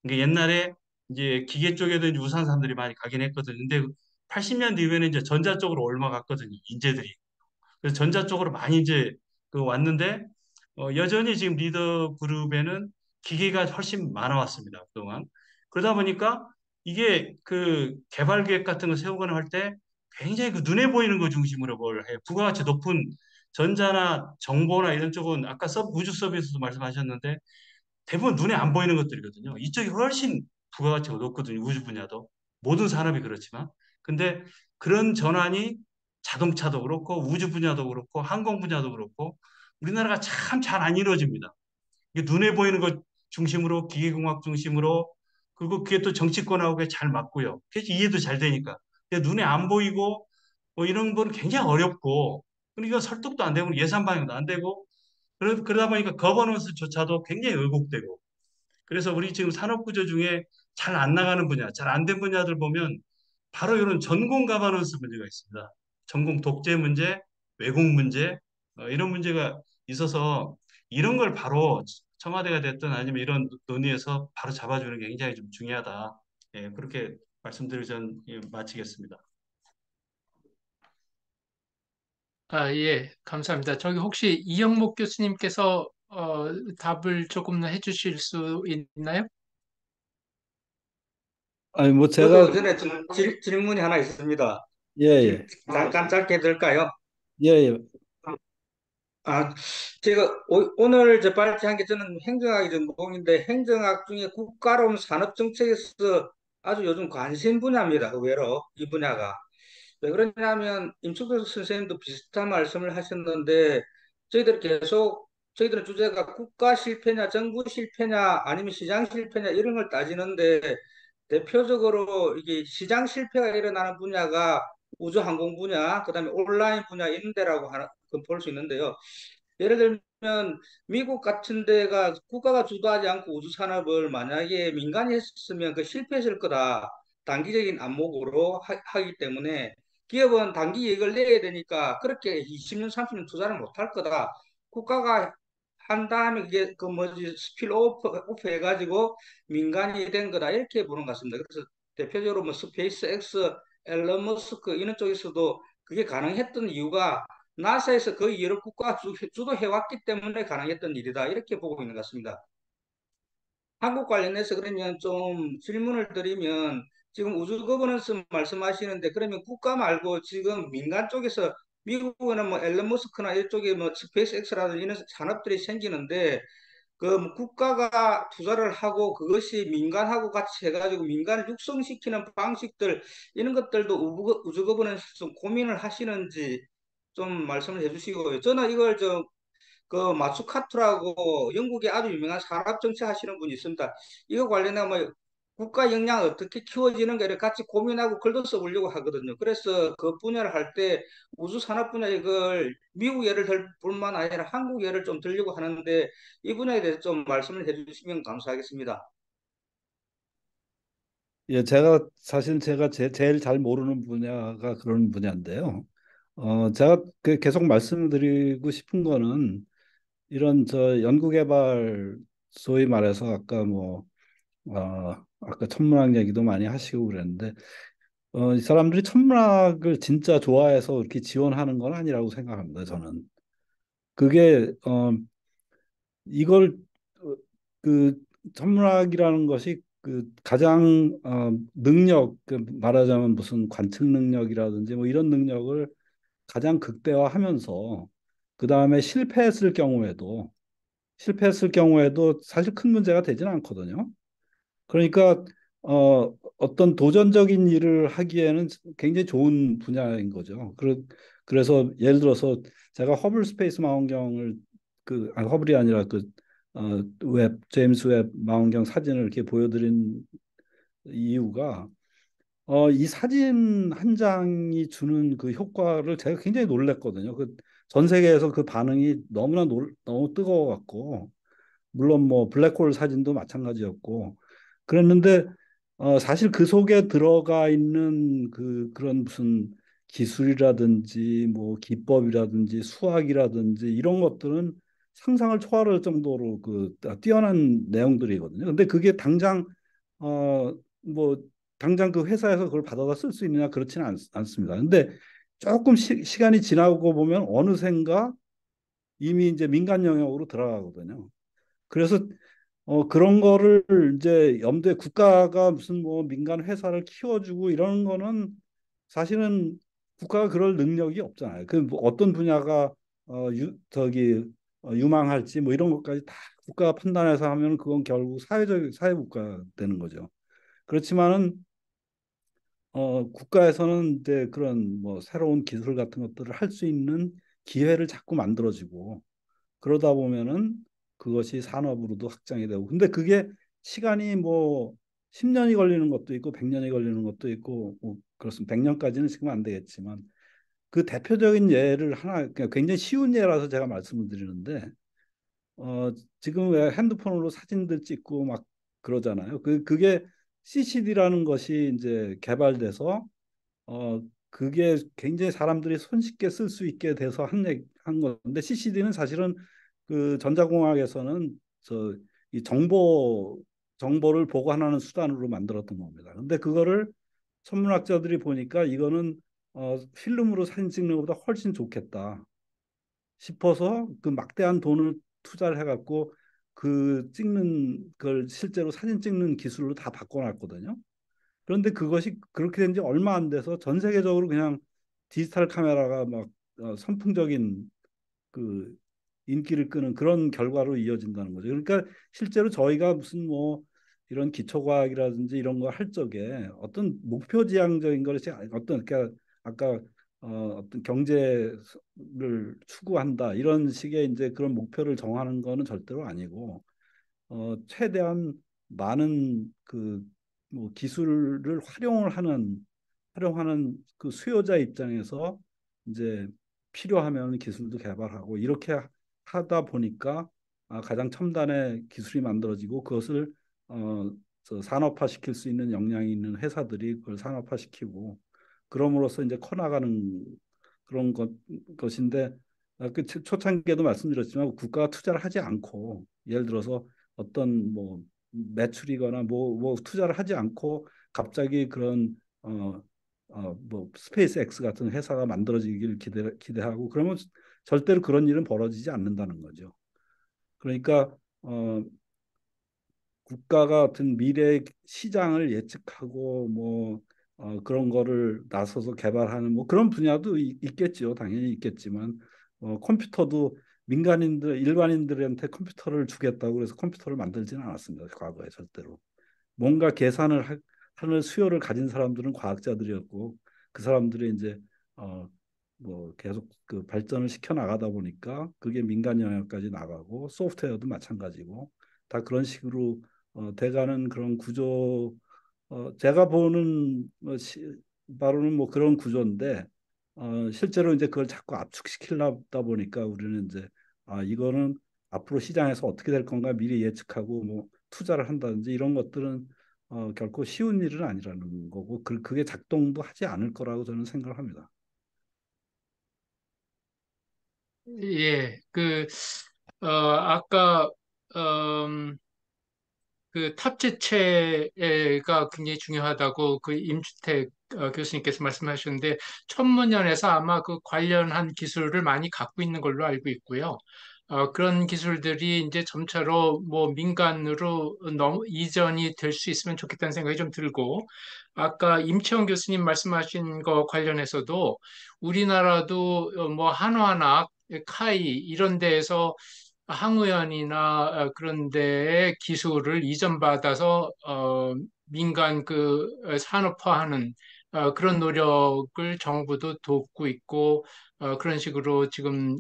그러니까 옛날에 이제 기계 쪽에도 이제 우수한 사람들이 많이 가긴 했거든요. 근데 80년대 이후에는 이제 전자 쪽으로 올라갔거든요. 인재들이. 그래서 전자 쪽으로 많이 이제 그 왔는데 여전히 지금 리더 그룹에는 기계가 훨씬 많아왔습니다. 그동안. 그러다 보니까 이게 그 개발 계획 같은 거 세우거나 할 때 굉장히 그 눈에 보이는 거 중심으로 뭘 해요. 부가가치 높은 전자나 정보나 이런 쪽은 아까 우주 서비스도 말씀하셨는데 대부분 눈에 안 보이는 것들이거든요. 이쪽이 훨씬 부가가치가 높거든요. 우주 분야도. 모든 산업이 그렇지만. 근데 그런 전환이 자동차도 그렇고 우주 분야도 그렇고 항공 분야도 그렇고 우리나라가 참 잘 안 이루어집니다. 이게 눈에 보이는 것 중심으로 기계공학 중심으로 그리고 그게 또 정치권하고 그게 잘 맞고요. 그래서 이해도 잘 되니까. 근데 눈에 안 보이고 뭐 이런 거는 굉장히 어렵고 그러니까 설득도 안 되고 예산 반영도 안 되고 그러다 보니까 거버넌스조차도 굉장히 왜곡되고 그래서 우리 지금 산업 구조 중에 잘 안 나가는 분야, 잘 안 된 분야들 보면 바로 이런 전공 가버넌스 문제가 있습니다. 전공 독재 문제, 왜곡 문제, 이런 문제가 있어서 이런 걸 바로 청와대가 됐든 아니면 이런 논의에서 바로 잡아주는 게 굉장히 좀 중요하다. 예, 그렇게 말씀드리고 전 예, 마치겠습니다. 아, 예, 감사합니다. 저기 혹시 이영목 교수님께서 답을 조금 더 해주실 수 있나요? 아니 뭐 저도 제가 그 전에 질문이 하나 있습니다. 예예 잠깐 짧게 될까요? 예예 아, 제가 오늘 저 발제한 게 저는 행정학이 전공인데 행정학 중에 국가로운 산업정책에서 아주 요즘 관심 분야입니다. 의외로 이 분야가. 왜 그러냐면 임충석 선생님도 비슷한 말씀을 하셨는데 저희들 계속 저희들은 주제가 국가 실패냐 정부 실패냐 아니면 시장 실패냐 이런 걸 따지는데 대표적으로 이게 시장 실패가 일어나는 분야가 우주항공 분야, 그다음에 온라인 분야 이런 데라고 볼 수 있는데요. 예를 들면 미국 같은 데가 국가가 주도하지 않고 우주 산업을 만약에 민간이 했으면 그 실패했을 거다. 단기적인 안목으로 하기 때문에 기업은 단기 이익을 내야 되니까 그렇게 20년, 30년 투자를 못 할 거다. 국가가 한 다음에 그게 그 뭐지 스필 오프 해가지고 민간이 된 거다 이렇게 보는 것 같습니다. 그래서 대표적으로 뭐 스페이스 X, 앨런 머스크 이런 쪽에서도 그게 가능했던 이유가 나사에서 그 일을 국가가 주도해왔기 때문에 가능했던 일이다 이렇게 보고 있는 것 같습니다. 한국 관련해서 그러면 좀 질문을 드리면 지금 우주 거버넌스 말씀하시는데 그러면 국가 말고 지금 민간 쪽에서 미국은 뭐 앨런 머스크나 이쪽에 뭐 스페이스 X라든지 이런 산업들이 생기는데 그뭐 국가가 투자를 하고 그것이 민간하고 같이 해가지고 민간을 육성시키는 방식들 이런 것들도 우주 거버넌스 좀 고민을 하시는지 좀 말씀을 해주시고요. 저는 이걸 그 마츠카토라고 영국에 아주 유명한 산업 정책 하시는 분이 있습니다. 이거 관련해 뭐 국가 역량 어떻게 키워지는 가 같이 고민하고 글도 써보려고 하거든요. 그래서 그 분야를 할 때 우주 산업 분야 이걸 미국 예를 들 뿐만 아니라 한국 예를 좀 들려고 하는데 이 분야에 대해서 좀 말씀을 해주시면 감사하겠습니다. 예 제가 사실 제가 제일 잘 모르는 분야가 그런 분야인데요. 제가 계속 말씀드리고 싶은 거는 이런 저 연구개발 소위 말해서 아까 뭐 아까 천문학 얘기도 많이 하시고 그랬는데 이 사람들이 천문학을 진짜 좋아해서 이렇게 지원하는 건 아니라고 생각합니다. 저는 그게 이걸 그 천문학이라는 것이 그 가장 능력 그 말하자면 무슨 관측 능력이라든지 뭐 이런 능력을 가장 극대화하면서 그 다음에 실패했을 경우에도 사실 큰 문제가 되지는 않거든요. 그러니까 어떤 도전적인 일을 하기에는 굉장히 좋은 분야인 거죠. 그래서 예를 들어서 제가 허블 스페이스 망원경을 허블이 아니라 제임스 웹 망원경 사진을 이렇게 보여드린 이유가 이 사진 한 장이 주는 그 효과를 제가 굉장히 놀랐거든요. 전 세계에서 그 반응이 너무 뜨거워갖고 물론 뭐 블랙홀 사진도 마찬가지였고 그랬는데 사실 그 속에 들어가 있는 그런 무슨 기술이라든지 뭐 기법이라든지 수학이라든지 이런 것들은 상상을 초월할 정도로 뛰어난 내용들이거든요. 근데 그게 뭐 당장 그 회사에서 그걸 받아다 쓸 수 있느냐 그렇지는 않습니다. 근데 조금 시간이 지나고 보면 어느샌가 이미 이제 민간 영역으로 들어가거든요. 그래서 그런 거를 이제 염두에 국가가 무슨 뭐 민간 회사를 키워주고 이런 거는 사실은 국가가 그럴 능력이 없잖아요. 그뭐 어떤 분야가 유망할지 뭐 이런 것까지 다 국가가 판단해서 하면 그건 결국 사회국가 되는 거죠. 그렇지만은 국가에서는 이제 그런 뭐 새로운 기술 같은 것들을 할 수 있는 기회를 자꾸 만들어지고 그러다 보면은 그것이 산업으로도 확장이 되고. 근데 그게 시간이 뭐 10년이 걸리는 것도 있고 100년이 걸리는 것도 있고 뭐 그렇습니다. 100년까지는 지금 안 되겠지만 그 대표적인 예를 하나 그러니까 굉장히 쉬운 예라서 제가 말씀을 드리는데 어 지금 왜 핸드폰으로 사진들 찍고 막 그러잖아요. 그게 CCD라는 것이 이제 개발돼서 그게 굉장히 사람들이 손쉽게 쓸 수 있게 돼서 한 건데 CCD는 사실은 그 전자공학에서는 이 정보를 보관하는 수단으로 만들었던 겁니다. 근데 그거를 천문학자들이 보니까 이거는 필름으로 사진 찍는 것보다 훨씬 좋겠다 싶어서 그 막대한 돈을 투자를 해갖고 그 찍는 걸 실제로 사진 찍는 기술로 다 바꿔놨거든요. 그런데 그것이 그렇게 된 지 얼마 안 돼서 전 세계적으로 그냥 디지털 카메라가 막 선풍적인 그 인기를 끄는 그런 결과로 이어진다는 거죠. 그러니까 실제로 저희가 무슨 뭐 이런 기초과학이라든지 이런 거 할 적에 어떤 목표 지향적인 것이 어떤 그러니까 아까 어떤 경제를 추구한다 이런 식의 이제 그런 목표를 정하는 거는 절대로 아니고 최대한 많은 그 뭐 기술을 활용하는 그 수요자 입장에서 이제 필요하면 기술도 개발하고 이렇게 하다 보니까 가장 첨단의 기술이 만들어지고 그것을 산업화 시킬 수 있는 역량이 있는 회사들이 그걸 산업화 시키고 그럼으로써 이제 커나가는 그런 것인데 그 초창기에도 말씀드렸지만 국가가 투자를 하지 않고 예를 들어서 어떤 뭐 매출이거나 뭐 투자를 하지 않고 갑자기 그런 뭐 스페이스 X 같은 회사가 만들어지길 기대하고 그러면 절대로 그런 일은 벌어지지 않는다는 거죠. 그러니까 국가가 어떤 미래 시장을 예측하고 뭐 그런 거를 나서서 개발하는 뭐 그런 분야도 있겠죠. 당연히 있겠지만 컴퓨터도 일반인들한테 컴퓨터를 주겠다고 그래서 컴퓨터를 만들지는 않았습니다. 과거에 절대로. 뭔가 하는 수요를 가진 사람들은 과학자들이었고 그 사람들이 이제 어, 뭐 계속 그 발전을 시켜 나가다 보니까 그게 민간 영역까지 나가고 소프트웨어도 마찬가지고 다 그런 식으로 돼가는 그런 구조 제가 보는 바로는 뭐 그런 구조인데 실제로 이제 그걸 자꾸 압축시키려다 보니까 우리는 이제 이거는 앞으로 시장에서 어떻게 될 건가 미리 예측하고 뭐 투자를 한다든지 이런 것들은 결코 쉬운 일은 아니라는 거고 그게 작동도 하지 않을 거라고 저는 생각을 합니다. 예, 아까, 그 탑재체가 굉장히 중요하다고 그 임주택 교수님께서 말씀하셨는데 천문연에서 아마 그 관련한 기술을 많이 갖고 있는 걸로 알고 있고요. 그런 기술들이 이제 점차로 뭐 민간으로 이전이 될 수 있으면 좋겠다는 생각이 좀 들고 아까 임채원 교수님 말씀하신 거 관련해서도 우리나라도 뭐 한화나 카이 이런 데에서 항우연이나 그런 데에 기술을 이전받아서 민간 산업화하는 그런 노력을 정부도 돕고 있고 그런 식으로 지금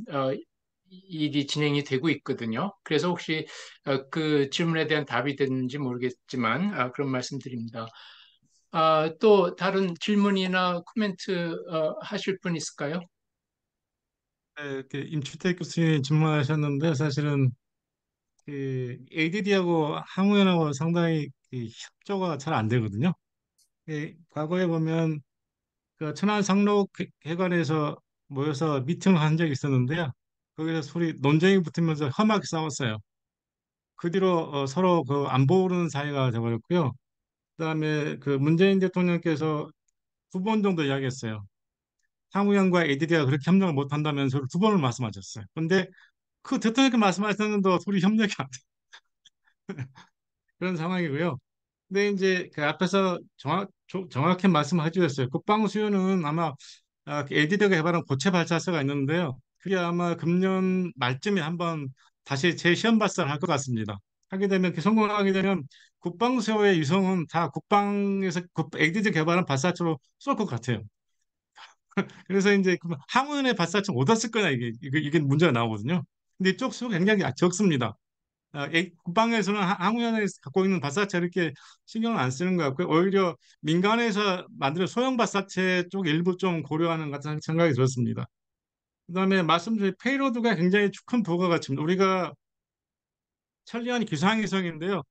일이 진행이 되고 있거든요. 그래서 혹시 그 질문에 대한 답이 됐는지 모르겠지만 그런 말씀드립니다. 또 다른 질문이나 코멘트 하실 분 있을까요? 네, 이렇게 임추택 교수님 질문하셨는데 사실은 그 ADD하고 항우연하고 상당히 그 협조가 잘 안 되거든요. 과거에 보면 그 천안 상록회관에서 모여서 미팅을 한 적이 있었는데요. 거기서 소리 논쟁이 붙으면서 험하게 싸웠어요. 그 뒤로 서로 그 안 보는 사이가 돼버렸고요. 그다음에 그 문재인 대통령께서 2번 정도 이야기했어요. 향후연과 ADD가 그렇게 협력을 못 한다면서 2번을 말씀하셨어요. 근데 그 대통령께 말씀하셨는데 둘이 협력이 안 돼. 그런 상황이고요. 근데 이제 그 앞에서 정확히 말씀해 주셨어요. 국방 수요는 아마 그 에디드가 개발한 고체 발사체가 있는데요. 그게 아마 금년 말쯤에 한번 다시 재시험 발사를 할 것 같습니다. 하게 되면 그 성공하게 되면 국방 수요의 유성은 다 국방에서 에디드 개발한 발사체로 쏠 것 같아요. 그래서 이제 그 항우연의 발사체 어디다 쓸 거냐 이게 문제가 나오거든요. 근데 이쪽 수가 굉장히 적습니다. 국방에서는 항우연을 갖고 있는 발사체 이렇게 신경을 안 쓰는 것 같고요. 오히려 민간에서 만드는 소형 발사체 쪽 일부 좀 고려하는 같은 생각이 들었습니다. 그다음에 말씀 주신 페이로드가 굉장히 큰 부가가치입니다. 우리가 천리안이 기상위성인데요.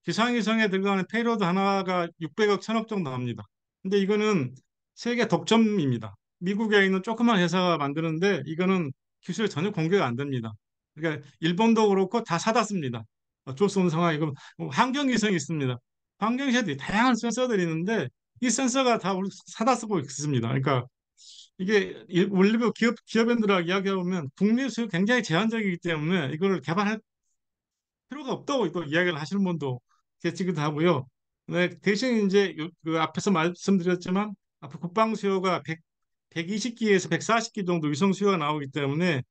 기상위성에 들어가는 페이로드 하나가 600억, 1000억 정도 합니다. 근데 이거는 세계 독점입니다. 미국에 있는 조그만 회사가 만드는데 이거는 기술이 전혀 공개가 안 됩니다. 그러니까 일본도 그렇고 다 사다 씁니다. 어쩔 수 없는 상황이고 환경위성이 있습니다. 환경위성들이 다양한 센서들이 있는데 이 센서가 다 우리 사다 쓰고 있습니다. 그러니까 이게 원래 기업인들하고 이야기해보면 국내 수요 굉장히 제한적이기 때문에 이거를 개발할 필요가 없다고 또 이야기를 하시는 분도 계시기도 하고요. 네, 대신 이제 그 앞에서 말씀드렸지만 앞으로 국방 수요가 120기에서 140기 정도 위성 수요가 나오기 때문에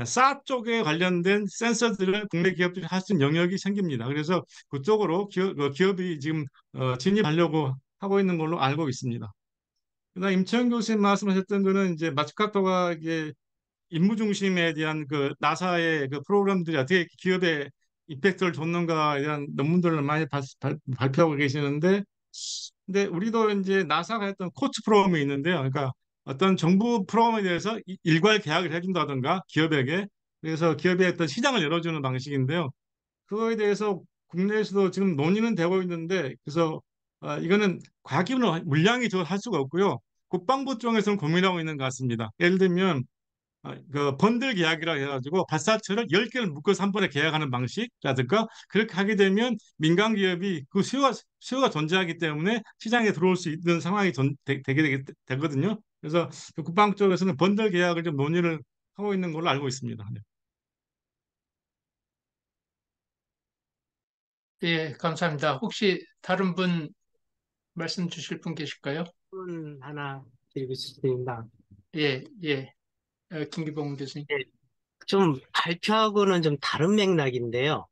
사 쪽에 관련된 센서들을 국내 기업들이 할 수 있는 영역이 생깁니다. 그래서 그쪽으로 기업이 지금 진입하려고 하고 있는 걸로 알고 있습니다. 그다음 임채영 교수님 말씀하셨던 거는 이제 마츠카토가 이게 임무 중심에 대한 그 나사의 그 프로그램들이 어떻게 기업에 임팩트를 줬는가에 대한 논문들을 많이 발표하고 계시는데, 근데 우리도 이제 나사가 했던 코츠 프로그램이 있는데요. 그러니까 어떤 정부 프로그램에 대해서 일괄 계약을 해준다든가 기업에게 그래서 기업에 어떤 시장을 열어주는 방식인데요. 그거에 대해서 국내에서도 지금 논의는 되고 있는데 그래서 이거는 과학기술로 물량이 저할 수가 없고요. 국방부 쪽에서는 고민하고 있는 것 같습니다. 예를 들면 그 번들 계약이라 해가지고 발사체를 10개를 묶어서 한 번에 계약하는 방식이라든가 그렇게 하게 되면 민간 기업이 그 수요가 존재하기 때문에 시장에 들어올 수 있는 상황이 되거든요. 그래서 그 국방 쪽에서는 번들 계약을 좀 논의를 하고 있는 걸로 알고 있습니다. 네. 예, 감사합니다. 혹시 다른 분 말씀 주실 분 계실까요? 질문 하나 드리고 싶습니다. 예, 예. 김기봉 교수님. 예, 좀 발표하고는 좀 다른 맥락인데요.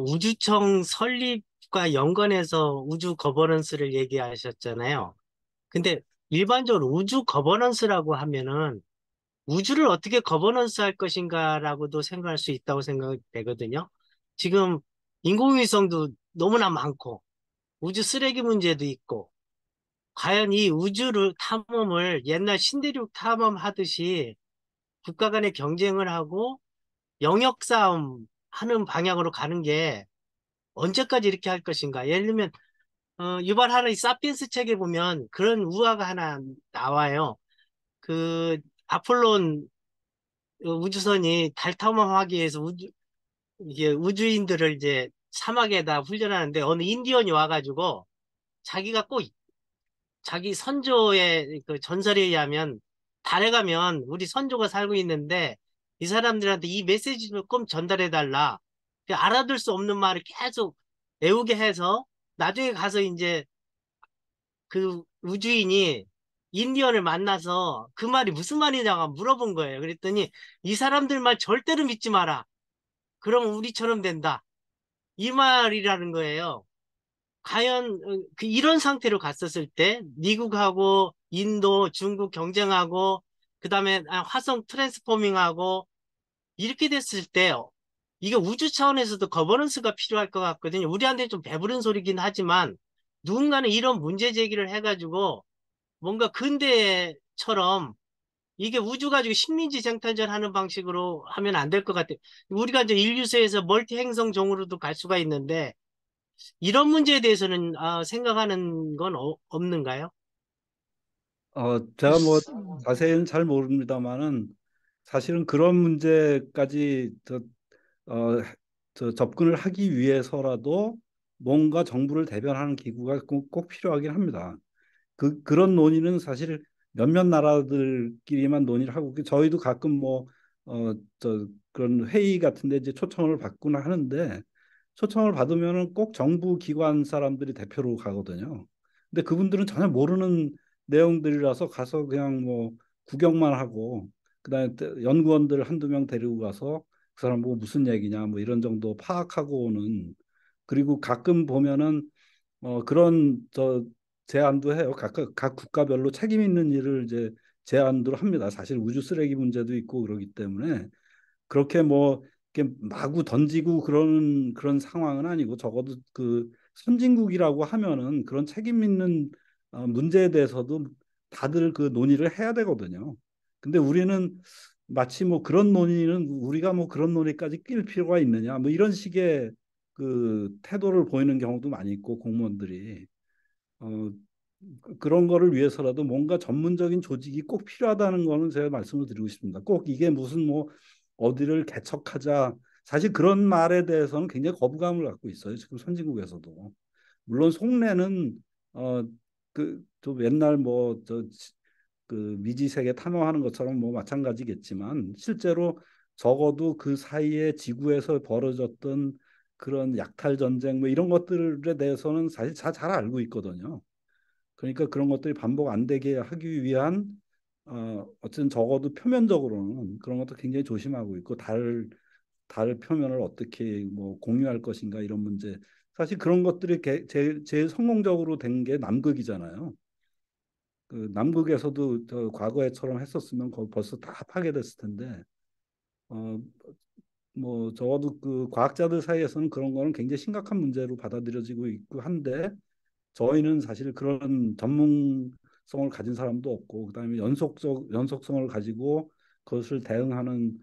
우주청 설립과 연관해서 우주 거버넌스를 얘기하셨잖아요. 근데 일반적으로 우주 거버넌스라고 하면은 우주를 어떻게 거버넌스 할 것인가라고도 생각할 수 있다고 생각이 되거든요. 지금 인공위성도 너무나 많고 우주 쓰레기 문제도 있고 과연 이 우주를 탐험을 옛날 신대륙 탐험하듯이 국가 간의 경쟁을 하고 영역 싸움 하는 방향으로 가는 게 언제까지 이렇게 할 것인가? 예를 들면 유발 하라리 사피엔스 책에 보면 그런 우화가 하나 나와요. 그 아폴론 우주선이 달 탐험하기 위해서 이게 우주인들을 이제 사막에다 훈련하는데 어느 인디언이 와가지고 자기가 꼭 자기 선조의 그 전설에 의하면 달에 가면 우리 선조가 살고 있는데 이 사람들한테 이 메시지 좀 꼭 전달해 달라. 알아들 수 없는 말을 계속 외우게 해서 나중에 가서 이제 그 우주인이 인디언을 만나서 그 말이 무슨 말이냐고 물어본 거예요. 그랬더니 이 사람들 말 절대로 믿지 마라. 그럼 우리처럼 된다. 이 말이라는 거예요. 과연 이런 상태로 갔었을 때 미국하고 인도, 중국 경쟁하고 그다음에 화성 트랜스포밍하고 이렇게 됐을 때 이게 우주 차원에서도 거버넌스가 필요할 것 같거든요. 우리한테 좀 배부른 소리긴 하지만 누군가는 이런 문제 제기를 해가지고 뭔가 근대처럼 이게 우주 가지고 식민지 생탄전 하는 방식으로 하면 안 될 것 같아요. 우리가 이제 인류세에서 멀티 행성 종으로도 갈 수가 있는데 이런 문제에 대해서는 생각하는 건 없는가요? 제가 뭐 자세히는 잘 모릅니다만은 사실은 그런 문제까지 어, 접근을 하기 위해서라도 뭔가 정부를 대변하는 기구가 꼭 필요하긴 합니다. 그런 논의는 사실 몇몇 나라들끼리만 논의를 하고 저희도 가끔 뭐 그런 회의 같은데 이제 초청을 받거나 하는데 초청을 받으면은 꼭 정부 기관 사람들이 대표로 가거든요. 근데 그분들은 전혀 모르는 내용들이라서 가서 그냥 뭐 구경만 하고 그다음에 연구원들 한두 명 데리고 가서 그 사람 뭐 무슨 얘기냐 뭐 이런 정도 파악하고 오는 그리고 가끔 보면은 그런 제안도 해요. 각 국가별로 책임 있는 일을 이제 제안도 합니다. 사실 우주 쓰레기 문제도 있고 그러기 때문에 그렇게 뭐 이렇게 마구 던지고 그런 상황은 아니고 적어도 그 선진국이라고 하면은 그런 책임 있는 문제에 대해서도 다들 그 논의를 해야 되거든요. 근데 우리는 마치 뭐 그런 논의는 우리가 뭐 그런 논의까지 낄 필요가 있느냐 뭐 이런 식의 그 태도를 보이는 경우도 많이 있고 공무원들이 어, 그런 거를 위해서라도 뭔가 전문적인 조직이 꼭 필요하다는 거는 제가 말씀을 드리고 싶습니다. 꼭 이게 무슨 뭐 어디를 개척하자 사실 그런 말에 대해서는 굉장히 거부감을 갖고 있어요. 지금 선진국에서도 물론 속내는 그또 옛날 뭐 저 그 미지세계 탐험하는 것처럼 뭐 마찬가지겠지만 실제로 적어도 그 사이에 지구에서 벌어졌던 그런 약탈 전쟁 뭐 이런 것들에 대해서는 사실 잘 알고 있거든요. 그러니까 그런 것들이 반복 안 되게 하기 위한 어쨌든 적어도 표면적으로는 그런 것도 굉장히 조심하고 있고 달 표면을 어떻게 뭐 공유할 것인가 이런 문제 사실 그런 것들이 제일 성공적으로 된 게 남극이잖아요. 그 남극에서도 저 과거에처럼 했었으면 거의 벌써 다 파괴됐을 텐데 어, 뭐 적어도 그 과학자들 사이에서는 그런 거는 굉장히 심각한 문제로 받아들여지고 있고 한데 저희는 사실 그런 전문성을 가진 사람도 없고 그다음에 연속성을 가지고 그것을 대응하는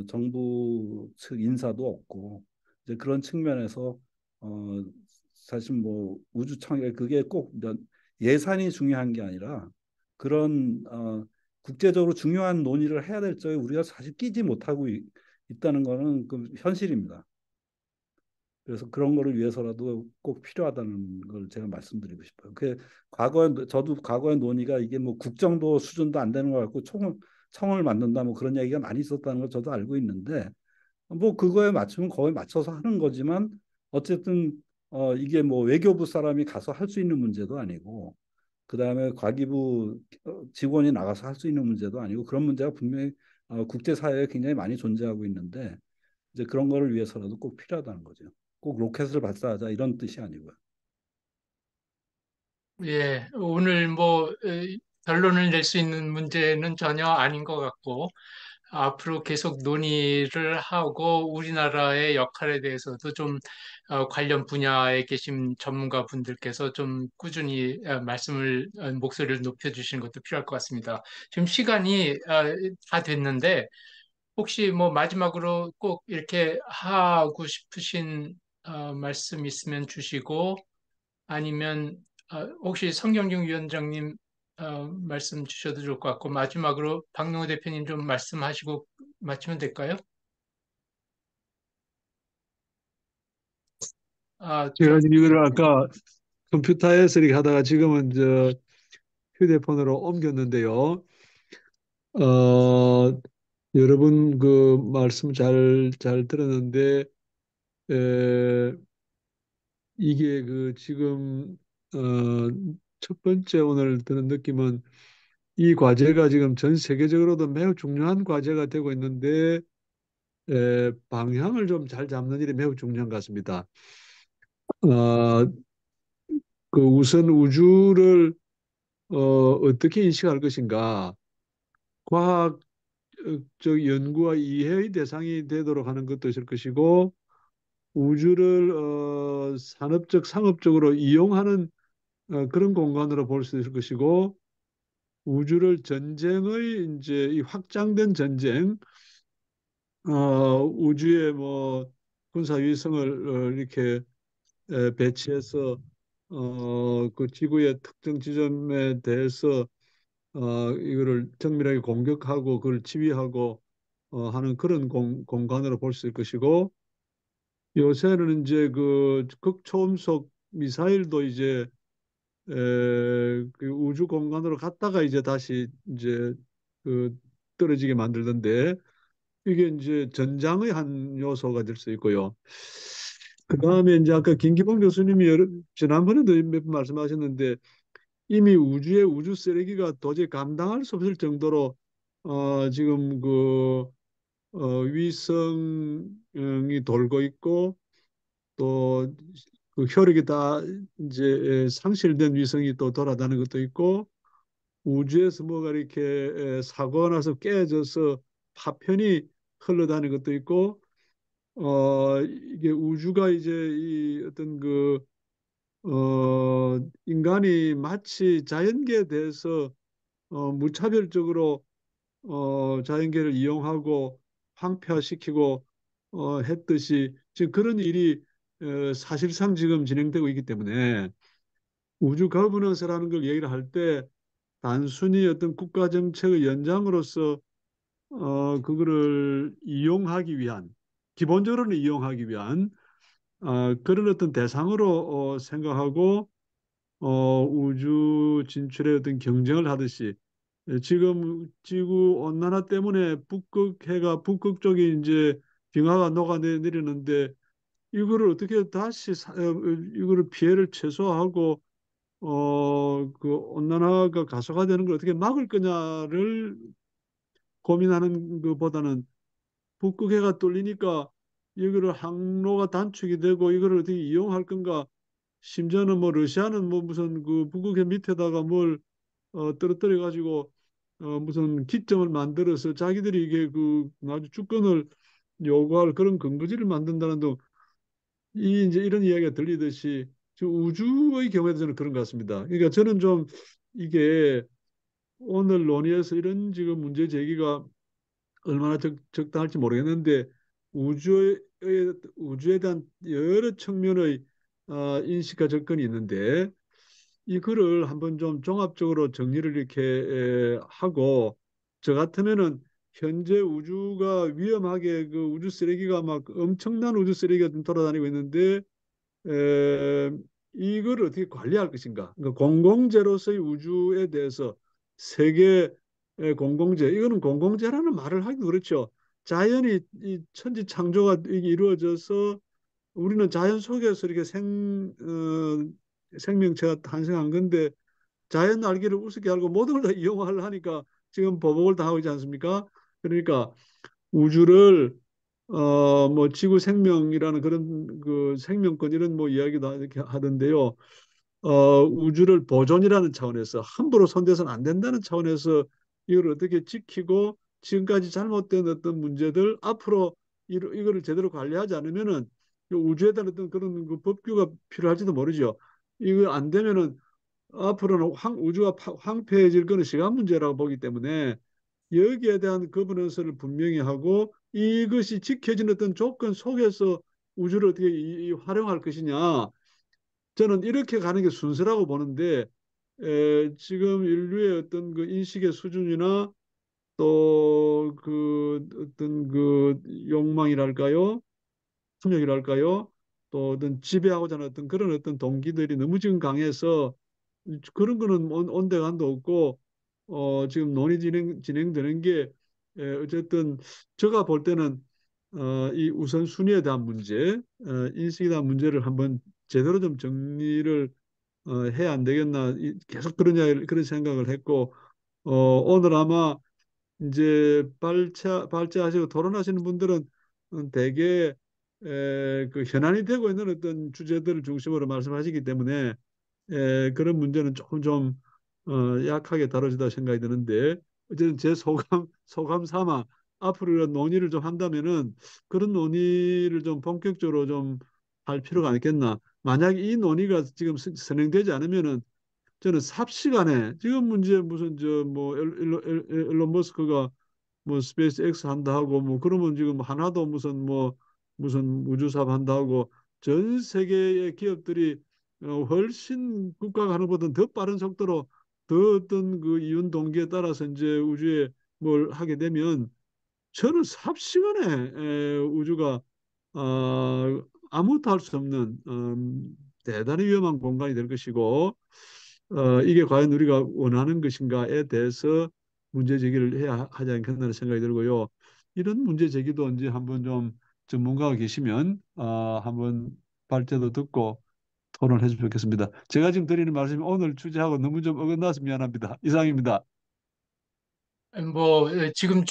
정부 측 인사도 없고 이제 그런 측면에서 어, 사실 뭐 우주청에 그게 꼭 예산이 중요한 게 아니라 그런 국제적으로 중요한 논의를 해야 될 적에 우리가 사실 끼지 못하고 있다는 거는 그 현실입니다. 그래서 그런 거를 위해서라도 꼭 필요하다는 걸 제가 말씀드리고 싶어요. 그 과거에 저도 과거의 논의가 이게 뭐 국정도 수준도 안 되는 것 같고 청을 만든다 뭐 그런 얘기가 많이 있었다는 걸 저도 알고 있는데 뭐 그거에 맞추면 거의 맞춰서 하는 거지만 어쨌든 이게 뭐 외교부 사람이 가서 할 수 있는 문제도 아니고 그다음에 과기부 직원이 나가서 할 수 있는 문제도 아니고 그런 문제가 분명히 국제사회에 굉장히 많이 존재하고 있는데 이제 그런 거를 위해서라도 꼭 필요하다는 거죠. 꼭 로켓을 발사하자 이런 뜻이 아니고요. 예, 오늘 뭐 결론을 낼 수 있는 문제는 전혀 아닌 것 같고 앞으로 계속 논의를 하고 우리나라의 역할에 대해서도 좀 관련 분야에 계신 전문가 분들께서 좀 꾸준히 목소리를 높여주시는 것도 필요할 것 같습니다. 지금 시간이 다 됐는데 혹시 뭐 마지막으로 꼭 이렇게 하고 싶으신 말씀 있으면 주시고 아니면 혹시 성경경 위원장님 말씀 주셔도 좋을 것 같고 마지막으로 박능호 대표님 좀 말씀하시고 마치면 될까요? 제가 지금 이거를 아까 컴퓨터에서 이렇게 하다가 지금은 저 휴대폰으로 옮겼는데요. 어, 여러분 그 말씀 잘 들었는데 에, 이게 그 지금 첫 번째 오늘 드는 느낌은 이 과제가 지금 전 세계적으로도 매우 중요한 과제가 되고 있는데 방향을 좀 잘 잡는 일이 매우 중요한 것 같습니다. 어, 그 우선 우주를 어떻게 인식할 것인가, 과학적 연구와 이해의 대상이 되도록 하는 것도 있을 것이고, 우주를 산업적, 상업적으로 이용하는 그런 공간으로 볼 수 있을 것이고, 우주를 전쟁의 이제 이 확장된 전쟁, 우주에 뭐 군사위성을 이렇게 배치해서 그 지구의 특정 지점에 대해서 이거를 정밀하게 공격하고 그걸 지휘하고 하는 그런 공간으로 볼 수 있을 것이고 요새는 이제 그 극초음속 미사일도 이제 그 우주 공간으로 갔다가 이제 다시 이제 그 떨어지게 만들던데 이게 이제 전장의 한 요소가 될 수 있고요. 그다음에 이제 아까 김기봉 교수님이 지난번에도 몇 번 말씀하셨는데 이미 우주의 우주 쓰레기가 도저히 감당할 수 없을 정도로 지금 위성이 돌고 있고 또 그 혈액이 다 이제 상실된 위성이 또 돌아다니는 것도 있고 우주에서 뭐가 이렇게 사고가 나서 깨져서 파편이 흘러다니는 것도 있고 이게 우주가 이제 이 어떤 인간이 마치 자연계에 대해서 무차별적으로 자연계를 이용하고 황폐화시키고 했듯이 지금 그런 일이 사실상 지금 진행되고 있기 때문에 우주 거버넌스라는 걸 얘기를 할 때 단순히 어떤 국가 정책의 연장으로서 그거를 이용하기 위한 기본적으로는 이용하기 위한 그런 어떤 대상으로 생각하고 우주 진출의 어떤 경쟁을 하듯이 지금 지구 온난화 때문에 북극해가 북극 쪽이 이제 빙하가 녹아내리는데 이거를 어떻게 다시 이거를 피해를 최소화하고 그 온난화가 가속화되는 걸 어떻게 막을 거냐를 고민하는 것보다는 북극해가 뚫리니까 이거를 항로가 단축이 되고 이거를 어떻게 이용할 건가 심지어는 뭐 러시아는 뭐 무슨 그 북극해 밑에다가 뭘 떨어뜨려 가지고 무슨 기점을 만들어서 자기들이 이게 그 아주 주권을 요구할 그런 근거지를 만든다는 등 이 이제 이런 이야기가 들리듯이 저 우주의 경우에도 저는 그런 것 같습니다. 그러니까 저는 좀 이게 오늘 논의에서 이런 지금 문제 제기가 얼마나 적당할지 모르겠는데 우주의 우주에 대한 여러 측면의 인식과 접근이 있는데 이거를 한번 좀 종합적으로 정리를 이렇게 하고 저 같으면은 현재 우주가 위험하게 그 우주 쓰레기가 막 엄청난 우주 쓰레기가 좀 돌아다니고 있는데 에, 이걸 어떻게 관리할 것인가? 그러니까 공공재로서의 우주에 대해서 세계 공공재 이거는 공공재라는 말을 하기 그렇죠. 자연이 이 천지 창조가 이루어져서 우리는 자연 속에서 이렇게 생명체가 탄생한 건데 자연 날개를 우습게 알고 모든 걸 다 이용하려 하니까 지금 보복을 당하고 있지 않습니까? 그러니까 우주를 뭐 지구 생명이라는 그런 그 생명권 이런 뭐 이야기도 이렇게 하던데요. 우주를 보존이라는 차원에서 함부로 손대서는 안 된다는 차원에서 이걸 어떻게 지키고 지금까지 잘못된 어떤 문제들 앞으로 이거를 제대로 관리하지 않으면은 우주에 대한 어떤 그런 그 법규가 필요할지도 모르죠. 이거 안 되면은 앞으로는 우주가 황폐해질 거는 시간 문제라고 보기 때문에 여기에 대한 거버넌스를 분명히 하고 이것이 지켜진 어떤 조건 속에서 우주를 어떻게 활용할 것이냐. 저는 이렇게 가는 게 순서라고 보는데 지금 인류의 어떤 그 인식의 수준이나 또 그 어떤 그 욕망이랄까요? 탐욕이랄까요? 또 어떤 지배하고자 하는 어떤 그런 어떤 동기들이 너무 지금 강해서 그런 거는 온데간도 없고 지금 논의 진행되는 게 어쨌든 제가 볼 때는 이 우선순위에 대한 문제, 인식에 대한 문제를 한번 제대로 좀 정리를 해야 안 되겠나 계속 그런 생각을 했고 오늘 아마 이제 발제하시고 토론하시는 분들은 대개 그 현안이 되고 있는 어떤 주제들을 중심으로 말씀하시기 때문에 그런 문제는 조금 좀 약하게 다뤄지다 생각이 드는데 어쨌든 제 소감 삼아 앞으로 이런 논의를 좀 한다면은 그런 논의를 좀 본격적으로 좀 할 필요가 있겠나. 만약 이 논의가 지금 진행되지 않으면은 저는 삽시간에 지금 문제 무슨 저 뭐 일론 머스크가 뭐 스페이스 X 한다 하고 뭐 그러면 지금 하나도 무슨 우주 사업 한다 하고 전 세계의 기업들이 훨씬 국가가 하는 것보다 더 빠른 속도로 더 어떤 그 이윤 동기에 따라서 이제 우주에 뭘 하게 되면 저는 삽시간에 우주가 아무것도 할 수 없는 대단히 위험한 공간이 될 것이고 이게 과연 우리가 원하는 것인가에 대해서 문제 제기를 해야 하지 않겠나 생각이 들고요. 이런 문제 제기도 언제 한번 좀 전문가가 계시면 한번 발제도 듣고 토론해 주면 좋겠습니다. 제가 지금 드리는 말씀이 오늘 주제하고 너무 좀 어긋나서 미안합니다. 이상입니다. 뭐 지금